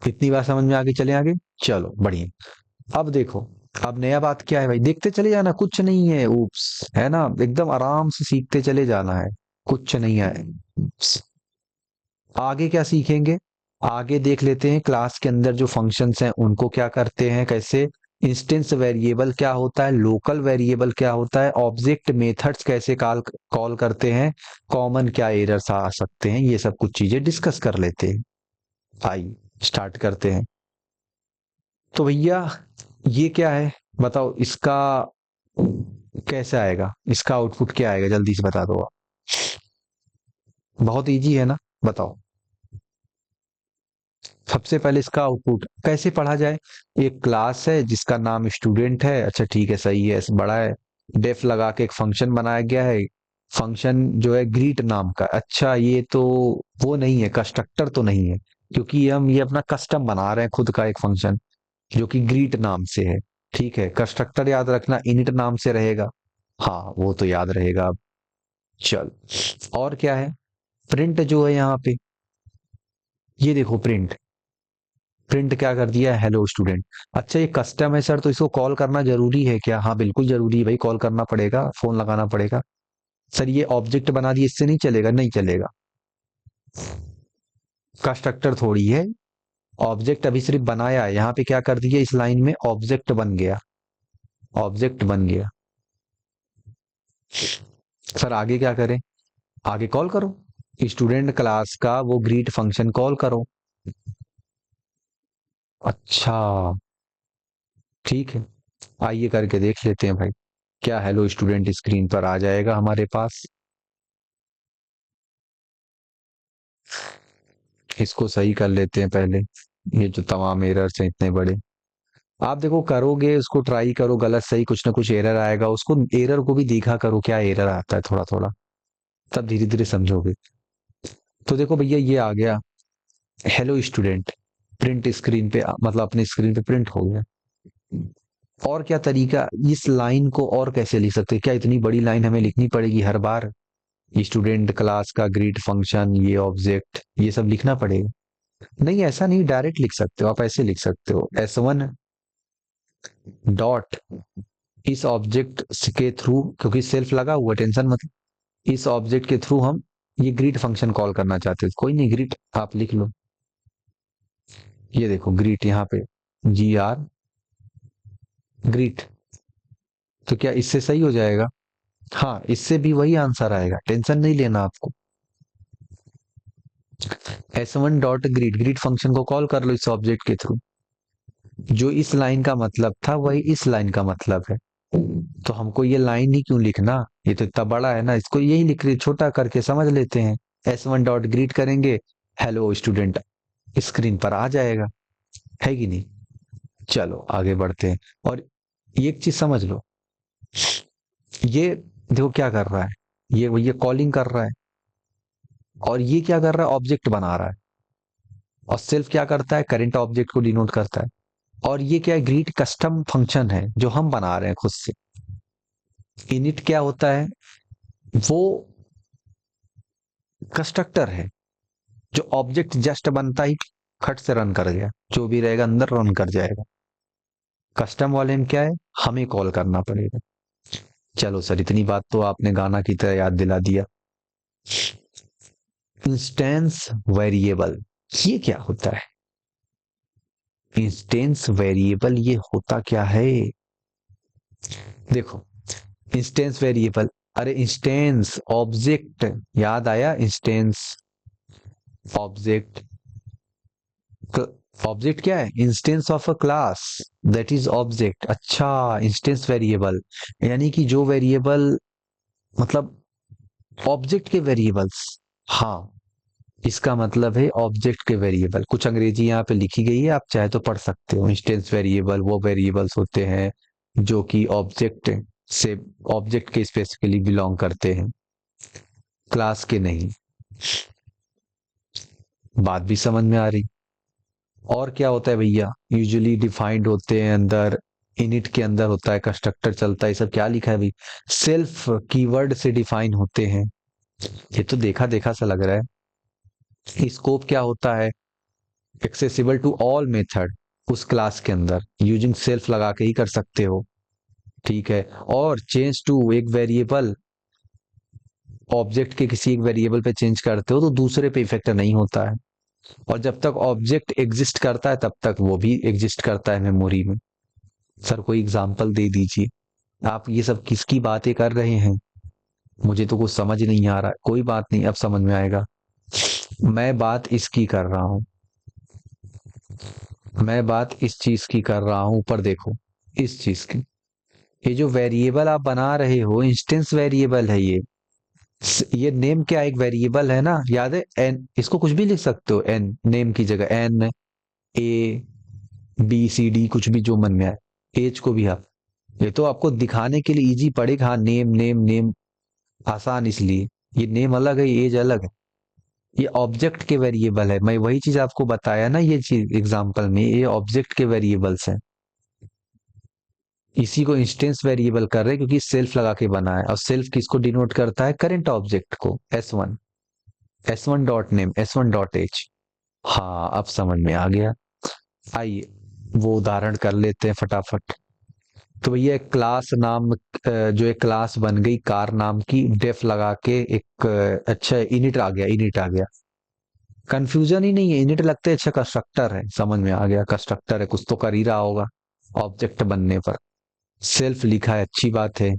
इतनी बात समझ में आ गई, चले आगे। चलो बढ़िया। अब देखो, अब नया बात क्या है भाई, देखते चले जाना, कुछ नहीं है ऊप्स, है ना, एकदम आराम से सीखते चले जाना है, कुछ नहीं है। आगे क्या सीखेंगे? आगे देख लेते हैं क्लास के अंदर जो फंक्शंस हैं उनको क्या करते हैं, कैसे। इंस्टेंस वेरिएबल क्या होता है, लोकल वेरिएबल क्या होता है, ऑब्जेक्ट मेथड्स कैसे कॉल कॉल करते हैं, कॉमन क्या एरर्स आ सकते हैं, ये सब कुछ चीजें डिस्कस कर लेते हैं। आइए स्टार्ट करते हैं। तो भैया ये क्या है, बताओ इसका कैसे आएगा, इसका आउटपुट क्या आएगा, जल्दी से बता दो आप। बहुत इजी है ना, बताओ। सबसे पहले इसका आउटपुट कैसे पढ़ा जाए। एक क्लास है जिसका नाम स्टूडेंट है, अच्छा ठीक है, सही है, बड़ा है। डेफ लगा के एक फंक्शन बनाया गया है, फंक्शन जो है ग्रीट नाम का। अच्छा ये तो वो नहीं है, कंस्ट्रक्टर तो नहीं है, क्योंकि हम ये अपना कस्टम बना रहे हैं खुद का एक फंक्शन जो कि ग्रीट नाम से है। ठीक है, कंस्ट्रक्टर याद रखना इनिट नाम से रहेगा। हाँ वो तो याद रहेगा अब। चल, और क्या है, प्रिंट जो है यहाँ पे, ये देखो प्रिंट, प्रिंट क्या कर दिया है, हेलो स्टूडेंट। अच्छा ये कस्टम है सर, तो इसको कॉल करना जरूरी है क्या? हाँ बिल्कुल जरूरी है भाई, कॉल करना पड़ेगा, फोन लगाना पड़ेगा। सर ये ऑब्जेक्ट बना दिए, इससे नहीं चलेगा, नहीं चलेगा, कंस्ट्रक्टर थोड़ी है। ऑब्जेक्ट अभी सिर्फ बनाया है, यहाँ पे क्या कर दिया, इस लाइन में ऑब्जेक्ट बन गया, ऑब्जेक्ट बन गया। सर आगे क्या करें? आगे कॉल करो, स्टूडेंट क्लास का वो ग्रीट फंक्शन कॉल करो। अच्छा ठीक है, आइए करके देख लेते हैं भाई। क्या हेलो स्टूडेंट स्क्रीन पर आ जाएगा हमारे पास। इसको सही कर लेते हैं पहले, ये जो तमाम एरर्स हैं इतने बड़े। आप देखो करोगे, उसको ट्राई करो, गलत सही कुछ ना कुछ एरर आएगा, उसको एरर को भी देखा करो क्या एरर आता है थोड़ा थोड़ा, तब धीरे धीरे समझोगे। तो देखो भैया ये आ गया, हेलो स्टूडेंट, प्रिंट स्क्रीन पे मतलब अपने स्क्रीन पे प्रिंट हो गया। और क्या तरीका, इस लाइन को और कैसे लिख सकते हैं? क्या इतनी बड़ी लाइन हमें लिखनी पड़ेगी हर बार? स्टूडेंट क्लास का ग्रीट फंक्शन, ये ऑब्जेक्ट, ये सब लिखना पड़ेगा? नहीं ऐसा नहीं, डायरेक्ट लिख सकते हो आप, ऐसे लिख सकते हो, S1 डॉट, इस ऑब्जेक्ट के थ्रू, क्योंकि सेल्फ लगा हुआ, टेंशन मत, इस ऑब्जेक्ट के थ्रू हम ये ग्रीट फंक्शन कॉल करना चाहते हो, कोई नहीं ग्रीट आप लिख लो। ये देखो ग्रीट यहाँ पे, GR ग्रीट। तो क्या इससे सही हो जाएगा? हाँ इससे भी वही आंसर आएगा, टेंशन नहीं लेना आपको। S1 dot greet, greet function को कॉल कर लो इस ऑब्जेक्ट के थ्रू, जो इस लाइन का मतलब था वही इस लाइन का मतलब है। तो हमको ये लाइन ही क्यों लिखना, ये तो इतना बड़ा है ना, इसको यही लिख रहे, छोटा करके समझ लेते हैं। S1 डॉट ग्रीट करेंगे, हेलो स्टूडेंट स्क्रीन पर आ जाएगा, है कि नहीं। चलो आगे बढ़ते हैं। और एक चीज समझ लो, ये देखो क्या कर रहा है, ये कॉलिंग कर रहा है, और ये क्या कर रहा है, ऑब्जेक्ट बना रहा है। और सेल्फ क्या करता है, करंट ऑब्जेक्ट को डिनोट करता है। और ये क्या है, ग्रीट कस्टम फंक्शन है जो हम बना रहे हैं खुद से। इनिट क्या होता है, वो कंस्ट्रक्टर है जो ऑब्जेक्ट जस्ट बनता ही खट से रन कर गया, जो भी रहेगा अंदर रन कर जाएगा। कस्टम वाले में क्या है, हमें कॉल करना पड़ेगा। चलो सर इतनी बात तो आपने गाना की तरह याद दिला दिया। इंस्टेंस वेरिएबल, ये क्या होता है? इंस्टेंस वेरिएबल ये होता क्या है? देखो इंस्टेंस वेरिएबल, अरे इंस्टेंस ऑब्जेक्ट, याद आया, इंस्टेंस ऑब्जेक्ट, ऑब्जेक्ट क्या है, instance of a class, that is object. अच्छा इंस्टेंस वेरिएबल, यानी कि जो वेरिएबल, मतलब ऑब्जेक्ट के वेरिएबल्स। हाँ इसका मतलब है ऑब्जेक्ट के वेरिएबल, कुछ अंग्रेजी यहाँ पे लिखी गई है, आप चाहे तो पढ़ सकते हो। इंस्टेंस वेरिएबल वो वेरिएबल्स होते हैं जो कि ऑब्जेक्ट से, ऑब्जेक्ट के स्पेसिफिकली बिलोंग करते हैं, क्लास के नहीं। बात भी समझ में आ रही। और क्या होता है भैया, यूजुअली डिफाइंड होते हैं अंदर, इनिट के अंदर होता है, कंस्ट्रक्टर चलता है, ये सब क्या लिखा है भाई, सेल्फ कीवर्ड से डिफाइन होते हैं। ये तो देखा देखा सा लग रहा है। स्कोप क्या होता है, एक्सेसिबल टू ऑल मेथड, उस क्लास के अंदर यूजिंग सेल्फ लगा के ही कर सकते हो, ठीक है। और चेंज टू एक वेरिएबल, ऑब्जेक्ट के किसी एक वेरिएबल पे चेंज करते हो तो दूसरे पे इफेक्ट नहीं होता है। और जब तक ऑब्जेक्ट एग्जिस्ट करता है तब तक वो भी एग्जिस्ट करता है मेमोरी में। सर कोई एग्जांपल दे दीजिए, आप ये सब किसकी बातें कर रहे हैं, मुझे तो कुछ समझ नहीं आ रहा है। कोई बात नहीं, अब समझ में आएगा। मैं बात इसकी कर रहा हूं, मैं बात इस चीज की कर रहा हूं, ऊपर देखो, इस चीज की। ये जो वेरिएबल आप बना रहे हो इंस्टेंस वेरिएबल है ये नेम क्या एक वेरिएबल है ना, याद है, एन, इसको कुछ भी लिख सकते हो, एन नेम की जगह, n A B C D, कुछ भी जो मन में आए, एज को भी आप, ये तो आपको दिखाने के लिए इजी पड़ेगा, हाँ नेम नेम नेम, आसान इसलिए, ये नेम अलग है, एज अलग है, ये ऑब्जेक्ट के वेरिएबल है। मैं वही चीज आपको बताया ना, ये चीज एग्जांपल में, ये ऑब्जेक्ट के वेरिएबल्स हैं। इसी को इंस्टेंस वेरिएबल कर रहे हैं क्योंकि सेल्फ लगा के बना है, और सेल्फ किसको डिनोट करता है, करंट ऑब्जेक्ट को, S1, S1 dot name, S1 dot as. हाँ अब समझ में आ गया। आइए वो उदाहरण कर लेते हैं फटाफट। तो भैया एक क्लास नाम, जो एक क्लास बन गई कार नाम की, डेफ लगा के एक, अच्छा इनिट आ गया, इनिट आ गया, कंफ्यूजन ही नहीं है, इनिट लगता है, अच्छा कंस्ट्रक्टर है, समझ में आ गया, कंस्ट्रक्टर है, कुछ तो कर ही रहा होगा ऑब्जेक्ट बनने पर। सेल्फ लिखा है, अच्छी बात है।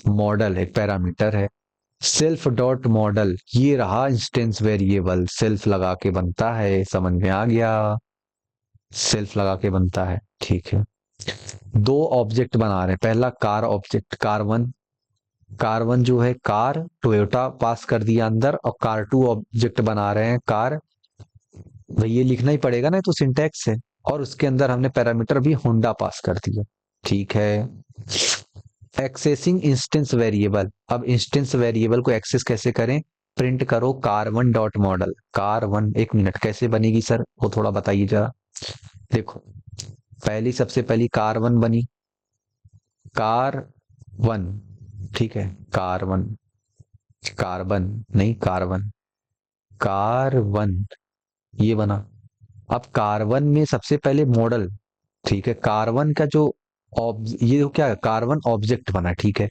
मॉडल एक पैरामीटर है, सेल्फ डॉट मॉडल, ये रहा इंस्टेंस वेरिएबल, सेल्फ लगा के बनता है, समझ में आ गया, सेल्फ लगा के बनता है, ठीक है। दो ऑब्जेक्ट बना रहे हैं, पहला car object, car one, car one जो है कार, टोयोटा पास कर दिया अंदर, और कार टू ऑब्जेक्ट बना रहे हैं कार, भाई ये लिखना ही पड़ेगा ना, तो सिंटैक्स है। और उसके अंदर हमने पैरामीटर भी होंडा पास कर दिया, ठीक है। एक्सेसिंग इंस्टेंस वेरिएबल, अब इंस्टेंस वेरिएबल को एक्सेस कैसे करें, प्रिंट करो car one dot model, car one, एक मिनट कैसे बनेगी सर वो थोड़ा बताइए जरा। देखो पहली, सबसे पहली कार वन बनी, कार वन, ठीक है, कार वन, कार्बन नहीं कार्बन, कार वन, ये बना। अब कार्बन में सबसे पहले मॉडल, ठीक है, कार्बन का जो ये जो क्या है, कार्बन ऑब्जेक्ट बना, ठीक है।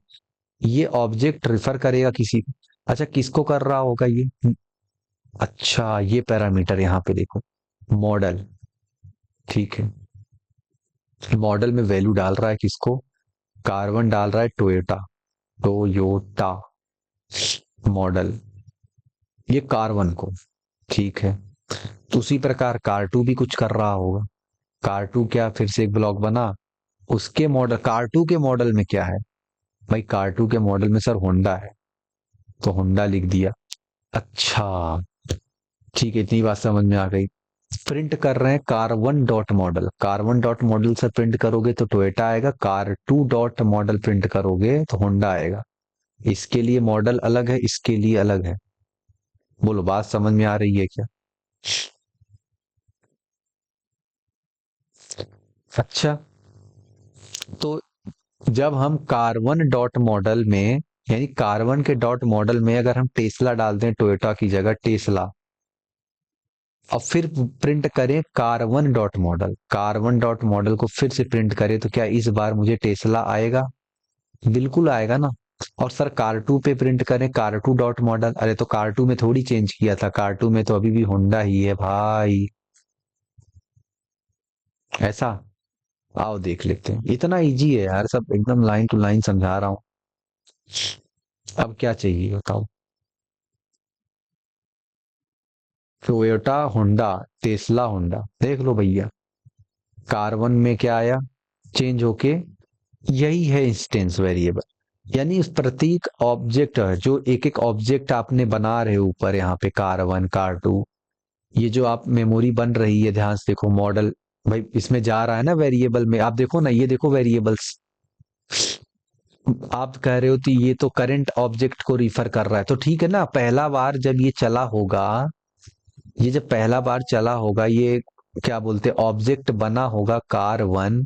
ये ऑब्जेक्ट रिफर करेगा किसी, अच्छा किसको कर रहा होगा ये, अच्छा ये पैरामीटर यहाँ पे देखो, मॉडल, ठीक है, मॉडल में वैल्यू डाल रहा है किसको, कार्बन डाल रहा है टोयोटा, टोयोटा मॉडल, ये कार्बन को, ठीक है। तो उसी प्रकार कार टू भी कुछ कर रहा होगा, कार टू क्या, फिर से एक ब्लॉक बना, उसके मॉडल, कार टू के मॉडल में क्या है, भाई कार टू के मॉडल में सर होंडा है, तो होंडा लिख दिया, अच्छा ठीक है, इतनी बात समझ में आ गई। प्रिंट कर रहे हैं car one dot model, car one dot model से प्रिंट करोगे तो टोयोटा आएगा, car to dot model print करोगे तो होंडा आएगा। इसके लिए मॉडल अलग है, इसके लिए अलग है। बोलो बात समझ में आ रही है क्या। अच्छा, तो जब हम कार्बन डॉट मॉडल में, यानी कार्बन के डॉट मॉडल में अगर हम टेस्ला डाल दें टोयोटा की जगह टेस्ला, और फिर प्रिंट करें carbon dot model, carbon dot model को फिर से प्रिंट करें, तो क्या इस बार मुझे टेस्ला आएगा, बिल्कुल आएगा ना। और सर कार टू पे प्रिंट करें कार टू डॉट मॉडल, अरे तो कार टू में थोड़ी चेंज किया था, कार टू में तो अभी भी होंडा ही है भाई, ऐसा। आओ देख लेते हैं, इतना इजी है यार, सब एकदम लाइन टू लाइन समझा रहा हूँ। अब क्या चाहिए बताओ, टोयोटा होंडा, टेस्ला होंडा, देख लो भैया, कार्बन में क्या आया, चेंज होके, यही है इंस्टेंस वेरिएबल, यानी इस प्रतीक ऑब्जेक्ट, जो एक एक ऑब्जेक्ट आपने बना रहे हो ऊपर यहाँ पे, कार वन कार टू, ये जो आप मेमोरी बन रही है, ध्यान से देखो मॉडल, भाई इसमें जा रहा है ना वेरिएबल में, आप देखो ना, ये देखो वेरिएबल्स, आप कह रहे हो तो ये तो करंट ऑब्जेक्ट को रिफर कर रहा है, तो ठीक है ना, पहला बार जब ये चला होगा, ये जब पहला बार चला होगा, ये क्या बोलते ऑब्जेक्ट बना होगा car1,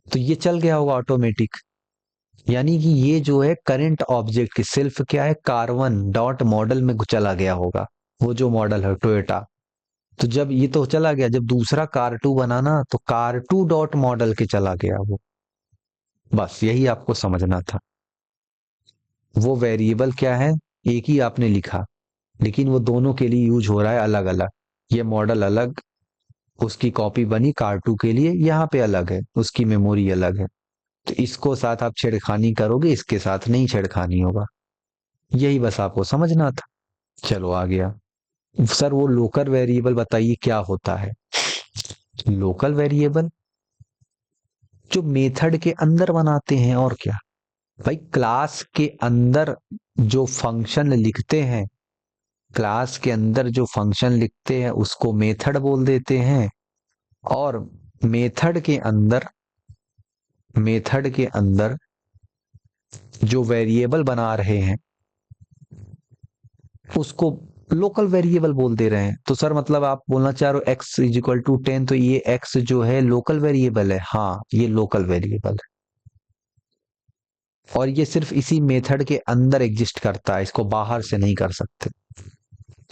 तो ये चल गया होगा ऑटोमेटिक। यानी कि ये जो है करंट ऑब्जेक्ट की सेल्फ क्या है, car1 डॉट मॉडल में चला गया होगा, वो जो मॉडल है टोयोटा। तो जब ये तो चला गया, जब दूसरा car2 बना ना, तो car2 डॉट मॉडल के चला गया वो। बस यही आपको समझना था। वो वेरिएबल क्या है, एक ही आपने लिखा, लेकिन वो दोनों के लिए यूज हो रहा है अलग अलग। ये मॉडल अलग, उसकी कॉपी बनी car2 के लिए, यहाँ पे अलग है, उसकी मेमोरी अलग है। तो इसको साथ आप छेड़खानी करोगे, इसके साथ नहीं छेड़खानी होगा। यही बस आपको समझना था। चलो आ गया। सर वो लोकल वेरिएबल बताइए क्या होता है। लोकल वेरिएबल जो मेथड के अंदर बनाते हैं, और क्या भाई, क्लास के अंदर जो फंक्शन लिखते हैं, क्लास के अंदर जो फंक्शन लिखते हैं उसको मेथड बोल देते हैं। और मेथड के अंदर मेथड के अंदर जो वेरिएबल बना रहे हैं उसको लोकल वेरिएबल बोल दे रहे हैं। तो सर मतलब आप बोलना चाह रहे हो x इज इक्वल टू 10, तो ये x जो है लोकल वेरिएबल है। हाँ, ये लोकल वेरिएबल है, और ये सिर्फ इसी मेथड के अंदर एग्जिस्ट करता है, इसको बाहर से नहीं कर सकते।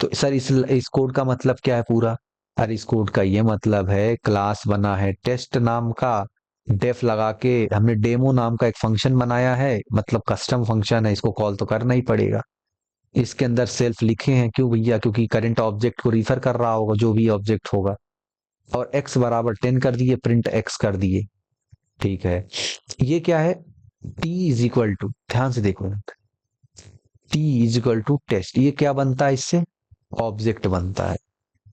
तो सर इस कोड का मतलब क्या है पूरा। अरे इस कोड का ये मतलब है, क्लास बना है टेस्ट नाम का, डेफ लगा के हमने डेमो नाम का एक फंक्शन बनाया है, मतलब कस्टम फंक्शन है, इसको कॉल तो करना ही पड़ेगा। इसके अंदर सेल्फ लिखे हैं, क्यों भैया, क्योंकि करंट ऑब्जेक्ट को रिफर कर रहा होगा, जो भी ऑब्जेक्ट होगा। और x बराबर 10 कर दिए, प्रिंट x कर दिए। ठीक है, ये क्या है, t इज इक्वल टू, ध्यान से देखो, t is equal to test, ये क्या बनता है इससे, ऑब्जेक्ट बनता है।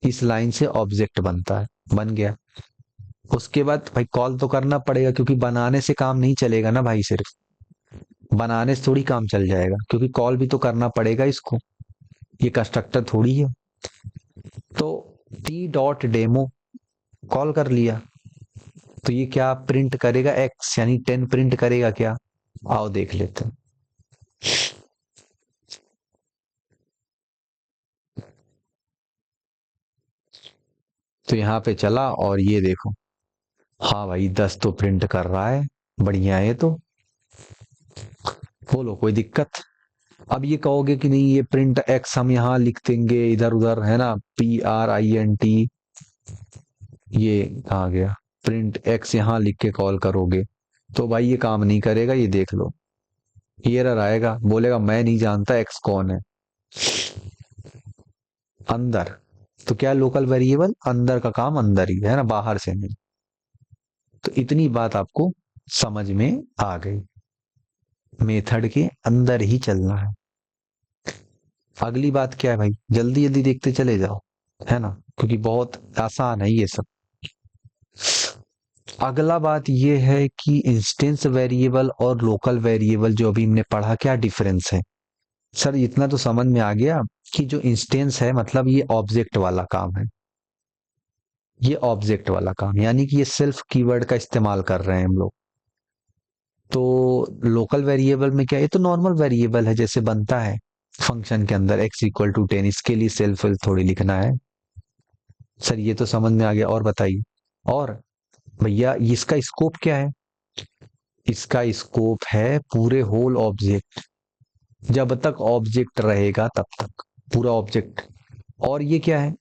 इस लाइन से ऑब्जेक्ट बनता है, बन गया। उसके बाद भाई कॉल तो करना पड़ेगा, क्योंकि बनाने से काम नहीं चलेगा ना भाई, सिर्फ बनाने से थोड़ी काम चल जाएगा, क्योंकि कॉल भी तो करना पड़ेगा इसको, ये कंस्ट्रक्टर थोड़ी है। तो टी डॉट डेमो कॉल कर लिया, तो ये क्या प्रिंट करेगा, एक्स यानी 10 प्रिंट करेगा क्या। आओ देख लेते हैं। तो यहाँ पे चला और ये देखो, हाँ भाई 10 तो प्रिंट कर रहा है, बढ़िया है। तो बोलो कोई दिक्कत। अब ये कहोगे कि नहीं, ये प्रिंट एक्स हम यहाँ लिख देंगे इधर उधर, है ना, PRINT, ये कहाँ गया, प्रिंट एक्स यहाँ लिख के कॉल करोगे तो भाई ये काम नहीं करेगा, ये देख लो, एरर आएगा, बोलेगा मैं नहीं जानता एक्स कौन है। अंदर तो क्या, लोकल वेरिएबल अंदर का काम अंदर ही है ना, बाहर से नहीं। तो इतनी बात आपको समझ में आ गई, मेथड के अंदर ही चलना है। अगली बात क्या है भाई, जल्दी जल्दी देखते चले जाओ, है ना, क्योंकि बहुत आसान है ये सब। अगला बात ये है कि इंस्टेंस वेरिएबल और लोकल वेरिएबल जो अभी हमने पढ़ा, क्या डिफरेंस है। सर इतना तो समझ में आ गया कि जो इंस्टेंस है मतलब ये ऑब्जेक्ट वाला काम है, ये ऑब्जेक्ट वाला काम, यानी कि ये सेल्फ कीवर्ड का इस्तेमाल कर रहे हैं हम लोग। तो लोकल वेरिएबल में क्या, ये तो नॉर्मल वेरिएबल है जैसे बनता है फंक्शन के अंदर, x इक्वल टू 10, इसके लिए सेल्फ थोड़ी लिखना है। सर ये तो समझ में आ गया, और बताइए। और भैया इसका स्कोप क्या है, इसका स्कोप है पूरे होल ऑब्जेक्ट, जब तक ऑब्जेक्ट रहेगा तब तक पूरा ऑब्जेक्ट। और ये क्या है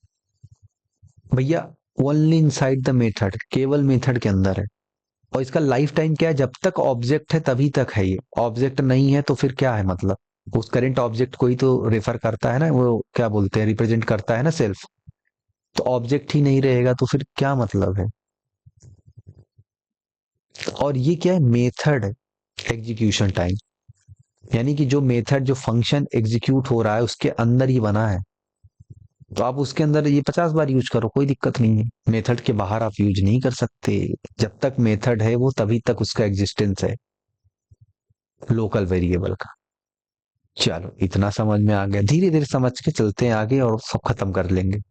भैया, ओनली इनसाइड द मेथड, केवल मेथड के अंदर है। और इसका लाइफ टाइम क्या है, जब तक ऑब्जेक्ट है तभी तक है, ये ऑब्जेक्ट नहीं है तो फिर क्या है मतलब, उस करंट ऑब्जेक्ट को ही तो रेफर करता है ना, वो क्या बोलते हैं, रिप्रेजेंट करता है ना सेल्फ। तो ऑब्जेक्ट ही नहीं रहेगा तो फिर क्या मतलब है। और ये क्या है, मेथड एग्जीक्यूशन टाइम, यानी कि जो मेथड जो फंक्शन एग्जीक्यूट हो रहा है उसके अंदर ही बना है, तो आप उसके अंदर ये 50 बार यूज करो, कोई दिक्कत नहीं है। मेथड के बाहर आप यूज नहीं कर सकते, जब तक मेथड है वो तभी तक उसका एग्जिस्टेंस है लोकल वेरिएबल का। चलो इतना समझ में आ गया, धीरे धीरे समझ के चलते हैं आगे और सब खत्म कर लेंगे।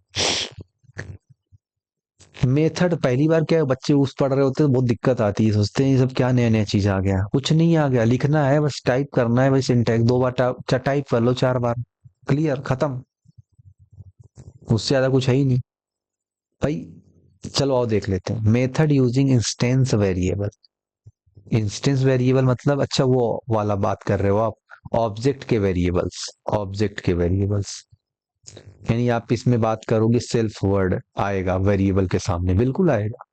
मेथड पहली बार क्या है, बच्चे उस पढ़ रहे होते हैं, बहुत दिक्कत आती है, सोचते हैं ये सब क्या नया नया चीज आ गया, कुछ नहीं आ गया, लिखना है बस, टाइप करना है भाई, सिंटैक्स 2 बार टाइप कर लो, 4 बार, क्लियर, खत्म। उससे ज्यादा कुछ है ही नहीं भाई। चलो आओ देख लेते हैं, method using instance variable. Instance variable मतलब अच्छा वो वाला बात कर रहे हो आप, ऑब्जेक्ट के वेरिएबल्स। ऑब्जेक्ट के वेरिएबल्स यानी आप इसमें बात करोगे सेल्फ वर्ड आएगा वेरिएबल के सामने, बिल्कुल आएगा।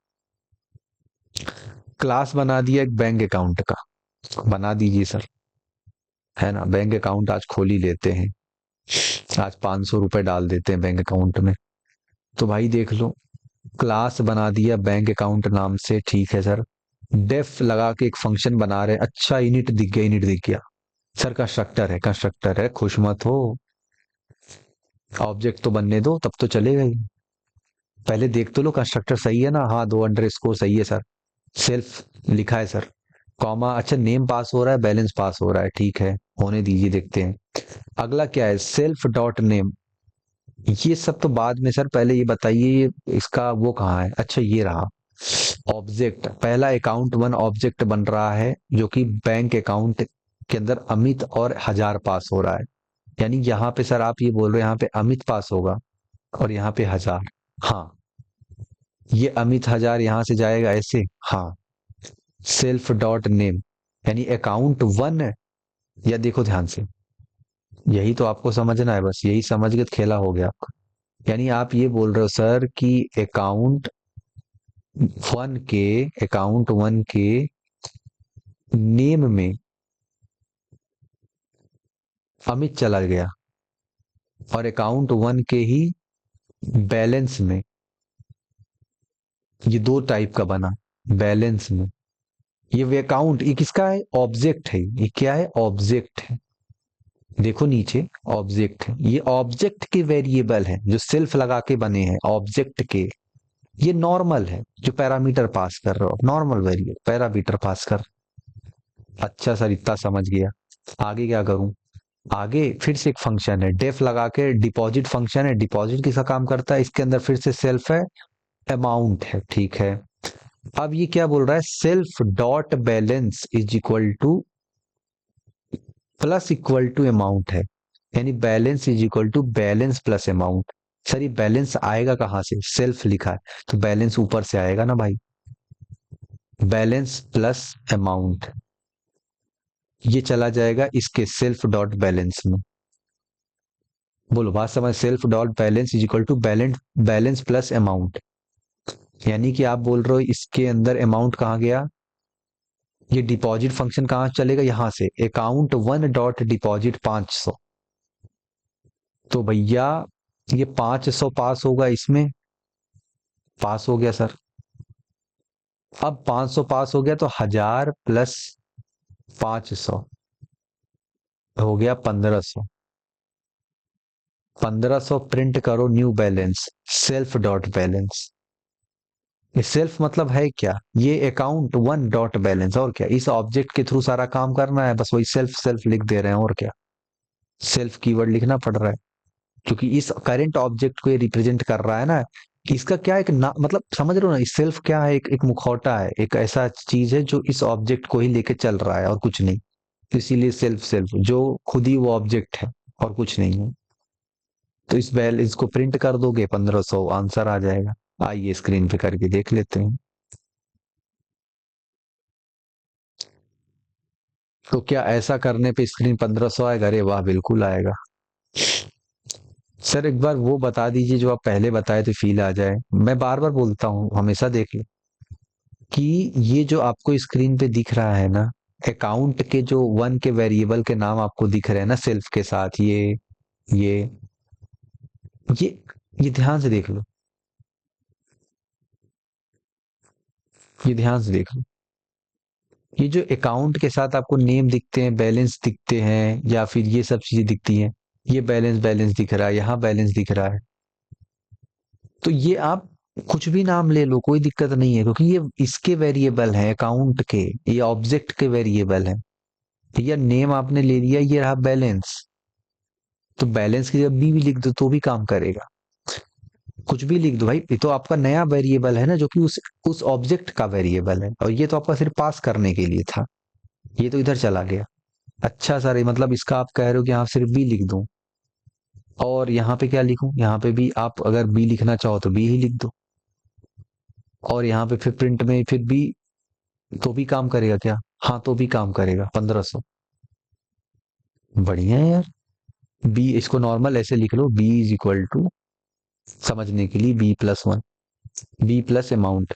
क्लास बना दिया एक बैंक अकाउंट का, बना दीजिए सर, है ना, बैंक अकाउंट आज खोल ही लेते हैं, आज 500 रुपए डाल देते हैं बैंक अकाउंट में। तो भाई देख लो, क्लास बना दिया बैंक अकाउंट नाम से, ठीक है सर। डेफ लगा के एक फंक्शन बना रहे, अच्छा इनिट दिख गया, इनिट दिख गया सर, कंस्ट्रक्टर है, कंस्ट्रक्टर है, खुश मत हो, ऑब्जेक्ट तो बनने दो तब तो चलेगा ही। पहले देख तो लो कंस्ट्रक्टर सही है ना, हाँ, 2 अंडरस्कोर सही है सर, सेल्फ लिखा है सर, कॉमा, अच्छा नेम पास हो रहा है, बैलेंस पास हो रहा है, ठीक है, होने दीजिए, देखते हैं। अगला क्या है, सेल्फ डॉट नेम। ये सब तो बाद में सर, पहले ये बताइए ये इसका वो कहाँ है, अच्छा ये रहा ऑब्जेक्ट। पहला अकाउंट वन ऑब्जेक्ट बन रहा है जो कि बैंक अकाउंट के अंदर अमित और हजार पास हो रहा है। यानी यहाँ पे सर आप ये बोल रहे हैं यहाँ पे अमित पास होगा और यहाँ पे हजार। हाँ, ये अमित हजार यहाँ से जाएगा ऐसे। हाँ, सेल्फ डॉट नेम यानी अकाउंट वन, या देखो ध्यान से, यही तो आपको समझना है, बस यही समझ के खेला हो गया आपका। यानी आप ये बोल रहे हो सर कि वन के अकाउंट वन के नेम में अमित चला गया और अकाउंट वन के ही बैलेंस में, ये दो टाइप का बना, बैलेंस में। ये वे अकाउंट, ये किसका है, ऑब्जेक्ट है, ये क्या है, ऑब्जेक्ट है। देखो नीचे ऑब्जेक्ट है, ये ऑब्जेक्ट के वेरिएबल है जो सेल्फ लगा के बने हैं ऑब्जेक्ट के। ये नॉर्मल है जो पैरामीटर पास कर रहे हो, नॉर्मल वेरिएबल पैरामीटर पास कर। अच्छा सर इतना समझ गया, आगे क्या करूं। आगे फिर से एक फंक्शन है डेफ लगा के, डिपॉजिट फंक्शन है, डिपॉजिट किसका काम करता है, इसके अंदर फिर से सेल्फ है, अमाउंट है, ठीक है। अब ये क्या बोल रहा है, self dot balance is equal to plus equal to amount है, यानी balance is equal to balance plus amount. Sir ये बैलेंस आएगा कहां से, सेल्फ लिखा है तो बैलेंस ऊपर से आएगा ना भाई, बैलेंस प्लस अमाउंट, ये चला जाएगा इसके सेल्फ डॉट बैलेंस में। बोलो बात समझ, self dot balance is equal to balance, balance plus amount. यानी कि आप बोल रहे हो इसके अंदर अमाउंट कहाँ गया, ये डिपॉजिट फंक्शन कहाँ चलेगा, यहां से अकाउंट वन डॉट डिपॉजिट 500। तो भैया ये 500 पास होगा इसमें, पास हो गया सर। अब 500 पास हो गया तो 1000 प्लस 500 हो गया 1500। 1500 प्रिंट करो new balance, self dot balance. ये सेल्फ मतलब है क्या, ये अकाउंट वन डॉट बैलेंस, और क्या, इस ऑब्जेक्ट के थ्रू सारा काम करना है, बस वही सेल्फ सेल्फ लिख दे रहे हैं, और क्या, सेल्फ कीवर्ड लिखना पड़ रहा है क्योंकि इस करंट ऑब्जेक्ट को ये रिप्रेजेंट कर रहा है ना। कि इसका क्या एक ना, मतलब समझ रहे हो ना, सेल्फ क्या है, एक मुखौटा है, एक ऐसा चीज है जो इस ऑब्जेक्ट को ही लेके चल रहा है और कुछ नहीं। तो इसीलिए सेल्फ सेल्फ जो खुद ही वो ऑब्जेक्ट है और कुछ नहीं है। तो इस बैलेंस को प्रिंट कर दोगे 1500, आंसर आ जाएगा। आइए स्क्रीन पे करके देख लेते हैं। तो क्या ऐसा करने पे स्क्रीन 1500 आएगा, अरे वाह बिल्कुल आएगा। सर एक बार वो बता दीजिए जो आप पहले बताए थे, फील आ जाए, मैं बार बार बोलता हूँ हमेशा देख ले, कि ये जो आपको स्क्रीन पे दिख रहा है ना, अकाउंट के जो वन के वेरिएबल के नाम आपको दिख रहे हैं ना सेल्फ के साथ, ये ये ये ध्यान से देख लो, ये ध्यान से देख लो। ये जो अकाउंट के साथ आपको नेम दिखते हैं, बैलेंस दिखते हैं, या फिर ये सब चीजें दिखती हैं, ये बैलेंस बैलेंस दिख रहा है, यहाँ बैलेंस दिख रहा है, तो ये आप कुछ भी नाम ले लो, कोई दिक्कत नहीं है, क्योंकि ये इसके वेरिएबल हैं अकाउंट के, ये ऑब्जेक्ट के वेरिएबल हैं। या नेम आपने ले लिया, ये रहा बैलेंस, तो बैलेंस की जब भी लिख दो तो भी काम करेगा, कुछ भी लिख दो भाई, ये तो आपका नया वेरिएबल है ना, जो कि उस ऑब्जेक्ट का वेरिएबल है, और ये तो आपका सिर्फ पास करने के लिए था, ये तो इधर चला गया। अच्छा सर, मतलब इसका आप कह रहे हो कि आप सिर्फ भी लिख दूं, और यहाँ पे क्या लिखूं, यहाँ पे भी आप अगर बी लिखना चाहो तो बी ही लिख दो, और यहाँ पे फिर प्रिंट में फिर बी, तो भी काम करेगा क्या? हाँ तो भी काम करेगा, 1500। बढ़िया है यार। बी इसको नॉर्मल ऐसे लिख लो, बी इज इक्वल टू, समझने के लिए, B+1, बी प्लस अमाउंट।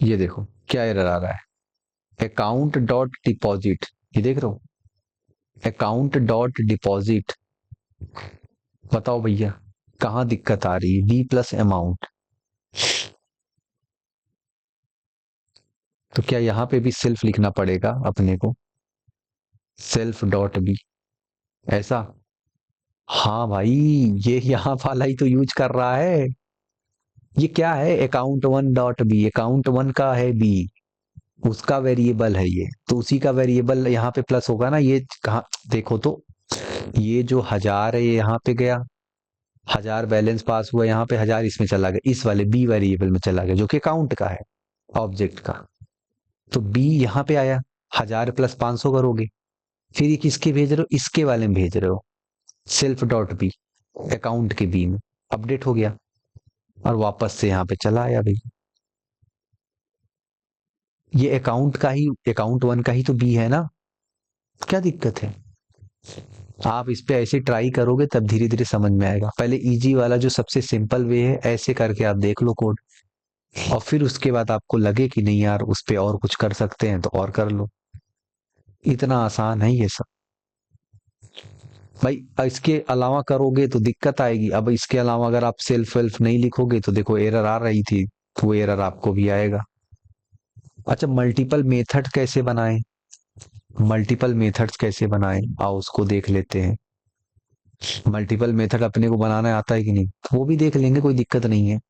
ये देखो क्या एरर आ रहा है, अकाउंट डॉट डिपॉजिट, ये देख रहे हो, अकाउंट डॉट डिपॉजिट। बताओ भैया कहाँ दिक्कत आ रही है, बी प्लस अमाउंट। तो क्या यहाँ पे भी सेल्फ लिखना पड़ेगा अपने को, सेल्फ डॉट बी, ऐसा? हाँ भाई, ये यहाँ वाला ही तो यूज कर रहा है। ये क्या है, अकाउंट 1 डॉट बी, अकाउंट 1 का है बी, उसका वेरिएबल है ये, तो उसी का वेरिएबल यहाँ पे प्लस होगा ना। ये कहाँ, देखो तो, ये जो 1000 है ये यहाँ पे गया, 1000 बैलेंस पास हुआ, यहाँ पे 1000 इसमें चला गया, इस वाले बी वेरिएबल में चला गया जो कि अकाउंट का है, ऑब्जेक्ट का। तो बी यहाँ पे आया, 1000 प्लस 500 करोगे, फिर ये किसके भेज रहे हो, इसके वाले में भेज रहे हो, सेल्फ डॉट बी, अकाउंट के बी में अपडेट हो गया, और वापस से यहाँ पे चला आया भाई। ये अकाउंट 1 का ही तो बी है ना, क्या दिक्कत है? आप इस पे ऐसे ट्राई करोगे तब धीरे धीरे समझ में आएगा। पहले इजी वाला जो सबसे सिंपल वे है, ऐसे करके आप देख लो कोड, और फिर उसके बाद आपको लगे कि नहीं यार उस पे और कुछ कर सकते हैं तो और कर लो। इतना आसान है ये सब भाई। इसके अलावा करोगे तो दिक्कत आएगी। अब इसके अलावा अगर आप सेल्फ वेल्फ नहीं लिखोगे तो देखो एरर आ रही थी, तो वो एरर आपको भी आएगा। अच्छा, मल्टीपल मेथड कैसे बनाएं, मल्टीपल मेथड्स कैसे बनाएं, आओ उसको देख लेते हैं। मल्टीपल मेथड अपने को बनाना आता है कि नहीं, वो भी देख लेंगे, कोई दिक्कत नहीं है।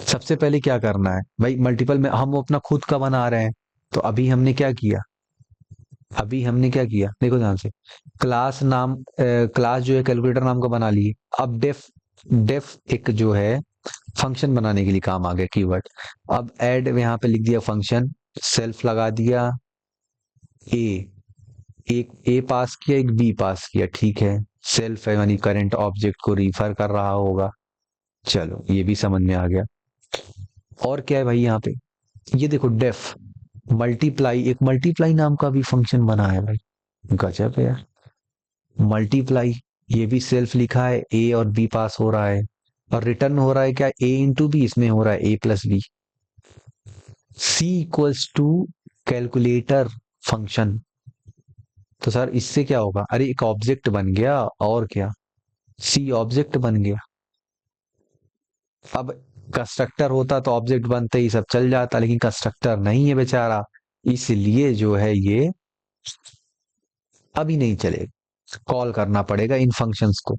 सबसे पहले क्या करना है भाई, मल्टीपल में हम अपना खुद का बना रहे हैं, तो अभी हमने क्या किया, अभी हमने क्या किया देखो ध्यान से, क्लास नाम, क्लास जो है कैलकुलेटर नाम का बना लिए। अब डेफ, डेफ एक जो है फंक्शन बनाने के लिए काम आ गया कीवर्ड। अब ऐड यहाँ पे लिख दिया फंक्शन, सेल्फ लगा दिया, ए, एक ए पास किया एक बी पास किया, ठीक है, सेल्फ है यानी करंट ऑब्जेक्ट को रिफर कर रहा होगा। चलो ये भी समझ में आ गया। और क्या है भाई यहाँ पे, ये देखो डेफ मल्टीप्लाई, एक मल्टीप्लाई नाम का भी फंक्शन बना है भाई, गजब है यार। मल्टीप्लाई, ये भी सेल्फ लिखा है, ए और बी पास हो रहा है, और रिटर्न हो रहा है क्या, ए इंटू बी, इसमें हो रहा है A plus B. C equals to calculator function, तो सर इससे क्या होगा, अरे एक ऑब्जेक्ट बन गया, और क्या, सी ऑब्जेक्ट बन गया। अब कंस्ट्रक्टर होता तो ऑब्जेक्ट बनते ही सब चल जाता, लेकिन कंस्ट्रक्टर नहीं है बेचारा, इसलिए जो है ये अभी नहीं चलेगा, कॉल करना पड़ेगा इन फंक्शंस को।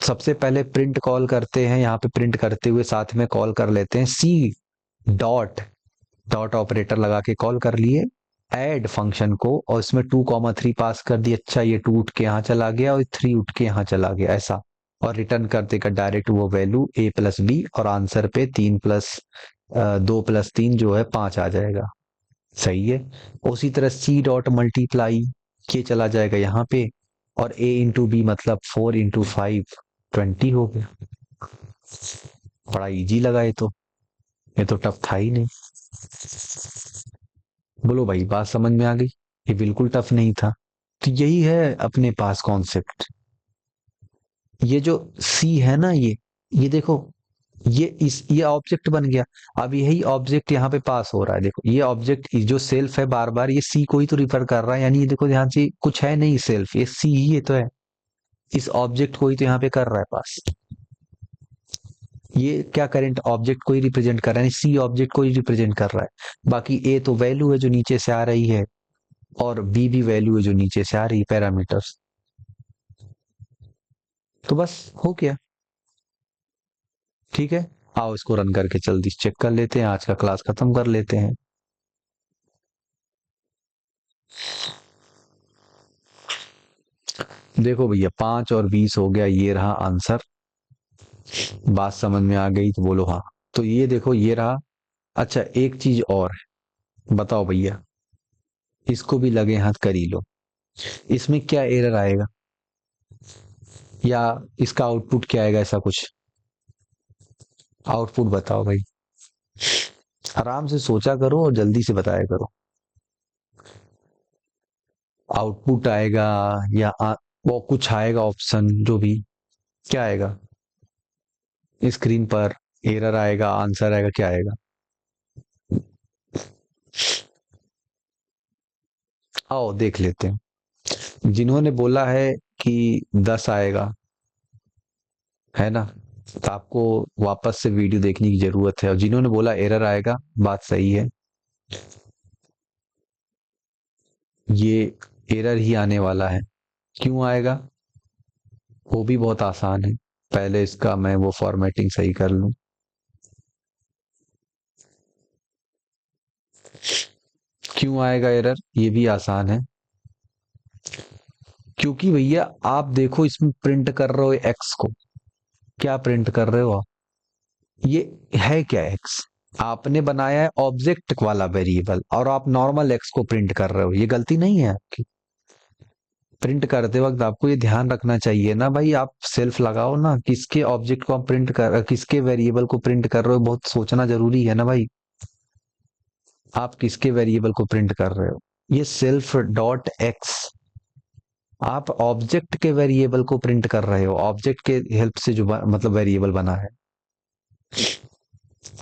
सबसे पहले प्रिंट कॉल करते हैं, यहाँ पे प्रिंट करते हुए साथ में कॉल कर लेते हैं सी डॉट, डॉट ऑपरेटर लगा के कॉल कर लिए ऐड फंक्शन को, और इसमें 2,3 पास कर दिया। अच्छा ये 2 उठ के यहाँ चला गया और 3 उठ के यहाँ चला गया, ऐसा, और रिटर्न कर देगा डायरेक्ट वो वैल्यू ए प्लस बी, और आंसर पे 2 प्लस 3 जो है 5 आ जाएगा। सही है। उसी तरह सी डॉट मल्टीप्लाई, के चला जाएगा यहाँ पे, और ए इंटू बी मतलब 4 इंटू 5, 20 हो गया। बड़ा इजी लगा ये तो टफ था ही नहीं। बोलो भाई बात समझ में आ गई, ये बिल्कुल टफ नहीं था। तो यही है अपने पास कॉन्सेप्ट। ये जो सी है ना, ये देखो, ये ऑब्जेक्ट बन गया। अब यही ऑब्जेक्ट यहाँ पे पास हो रहा है, देखो ये ऑब्जेक्ट जो सेल्फ है बार बार ये सी को ही तो रिफर कर रहा है, यानी ये देखो ध्यान से कुछ है नहीं सेल्फ, ये सी ही ये तो है, इस ऑब्जेक्ट को ही तो यहाँ पे कर रहा है पास। ये क्या करंट ऑब्जेक्ट को ही रिप्रेजेंट कर रहा है, सी ऑब्जेक्ट को ही रिप्रेजेंट कर रहा है। बाकी ए तो वैल्यू है जो नीचे से आ रही है, और बी भी वैल्यू है जो नीचे से आ रही है, पैरामीटर्स। तो बस हो गया, ठीक है। आओ इसको रन करके जल्दी चेक कर लेते हैं, आज का क्लास खत्म कर लेते हैं। देखो भैया 5 और 20 हो गया, ये रहा आंसर। बात समझ में आ गई तो बोलो हाँ। तो ये देखो ये रहा। अच्छा एक चीज और है, बताओ भैया, इसको भी लगे हाथ कर ही लो। इसमें क्या एरर आएगा या इसका आउटपुट क्या आएगा, ऐसा कुछ आउटपुट बताओ भाई। आराम से सोचा करो और जल्दी से बताया करो। आउटपुट आएगा या वो कुछ आएगा ऑप्शन जो भी, क्या आएगा स्क्रीन पर? एरर आएगा, आंसर आएगा, क्या आएगा? आओ देख लेते हैं। जिन्होंने बोला है कि 10 आएगा, है ना, तो आपको वापस से वीडियो देखने की जरूरत है। और जिन्होंने बोला एरर आएगा, बात सही है, ये एरर ही आने वाला है। क्यों आएगा? वो भी बहुत आसान है। पहले इसका मैं वो फॉर्मेटिंग सही कर लूं। क्यों आएगा एरर? ये भी आसान है। क्योंकि भैया आप देखो इसमें प्रिंट कर रहे हो एक्स को। क्या प्रिंट कर रहे हो आप? ये है क्या एक्स? आपने बनाया है ऑब्जेक्ट वाला वेरिएबल और आप नॉर्मल एक्स को प्रिंट कर रहे हो। ये गलती नहीं है आपकी। प्रिंट करते वक्त आपको ये ध्यान रखना चाहिए ना भाई, आप सेल्फ लगाओ ना, किसके ऑब्जेक्ट को आप प्रिंट कर, किसके वेरिएबल को प्रिंट कर रहे हो, बहुत सोचना जरूरी है ना भाई। आप किसके वेरिएबल को प्रिंट कर रहे हो? ये सेल्फ डॉट एक्स, आप ऑब्जेक्ट के वेरिएबल को प्रिंट कर रहे हो, ऑब्जेक्ट के हेल्प से जो मतलब वेरिएबल बना है।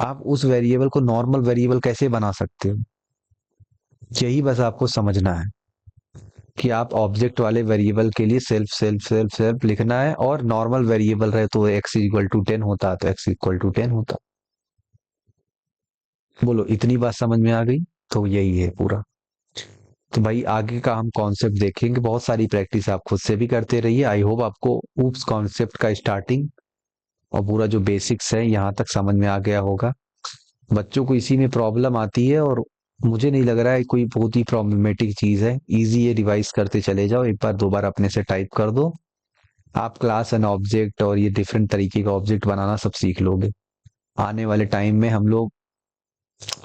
आप उस वेरिएबल को नॉर्मल वेरिएबल कैसे बना सकते हो? यही बस आपको समझना है कि आप ऑब्जेक्ट वाले वेरिएबल के लिए सेल्फ सेल्फ सेल्फ सेल्फ लिखना है, और नॉर्मल वेरिएबल रहे तो एक्स इक्वल टू 10 होता, तो एक्स इक्वल टू 10 होता। बोलो इतनी बात समझ में आ गई? तो यही है पूरा। तो भाई आगे का हम कॉन्सेप्ट देखेंगे, बहुत सारी प्रैक्टिस आप खुद से भी करते रहिए। आई होप आपको ऊप्स कॉन्सेप्ट का स्टार्टिंग और पूरा जो बेसिक्स है यहाँ तक समझ में आ गया होगा। बच्चों को इसी में प्रॉब्लम आती है, और मुझे नहीं लग रहा है कोई बहुत ही प्रॉब्लमेटिक चीज है। इजी है, रिवाइज करते चले जाओ, एक बार दो बार अपने से टाइप कर दो, आप क्लास एंड ऑब्जेक्ट और ये डिफरेंट तरीके का ऑब्जेक्ट बनाना सब सीख लोगे। आने वाले टाइम में हम लोग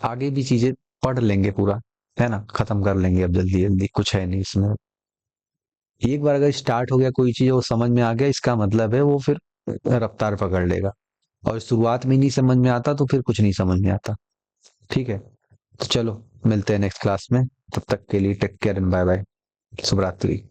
आगे भी चीजें पढ़ लेंगे पूरा, है ना, खत्म कर लेंगे अब जल्दी जल्दी, कुछ है नहीं इसमें। एक बार अगर स्टार्ट हो गया कोई चीज, वो समझ में आ गया, इसका मतलब है वो फिर रफ्तार पकड़ लेगा। और शुरुआत में नहीं समझ में आता तो फिर कुछ नहीं समझ में आता। ठीक है, तो चलो मिलते हैं नेक्स्ट क्लास में। तब तक के लिए take care and bye bye. शुभ रात्रि।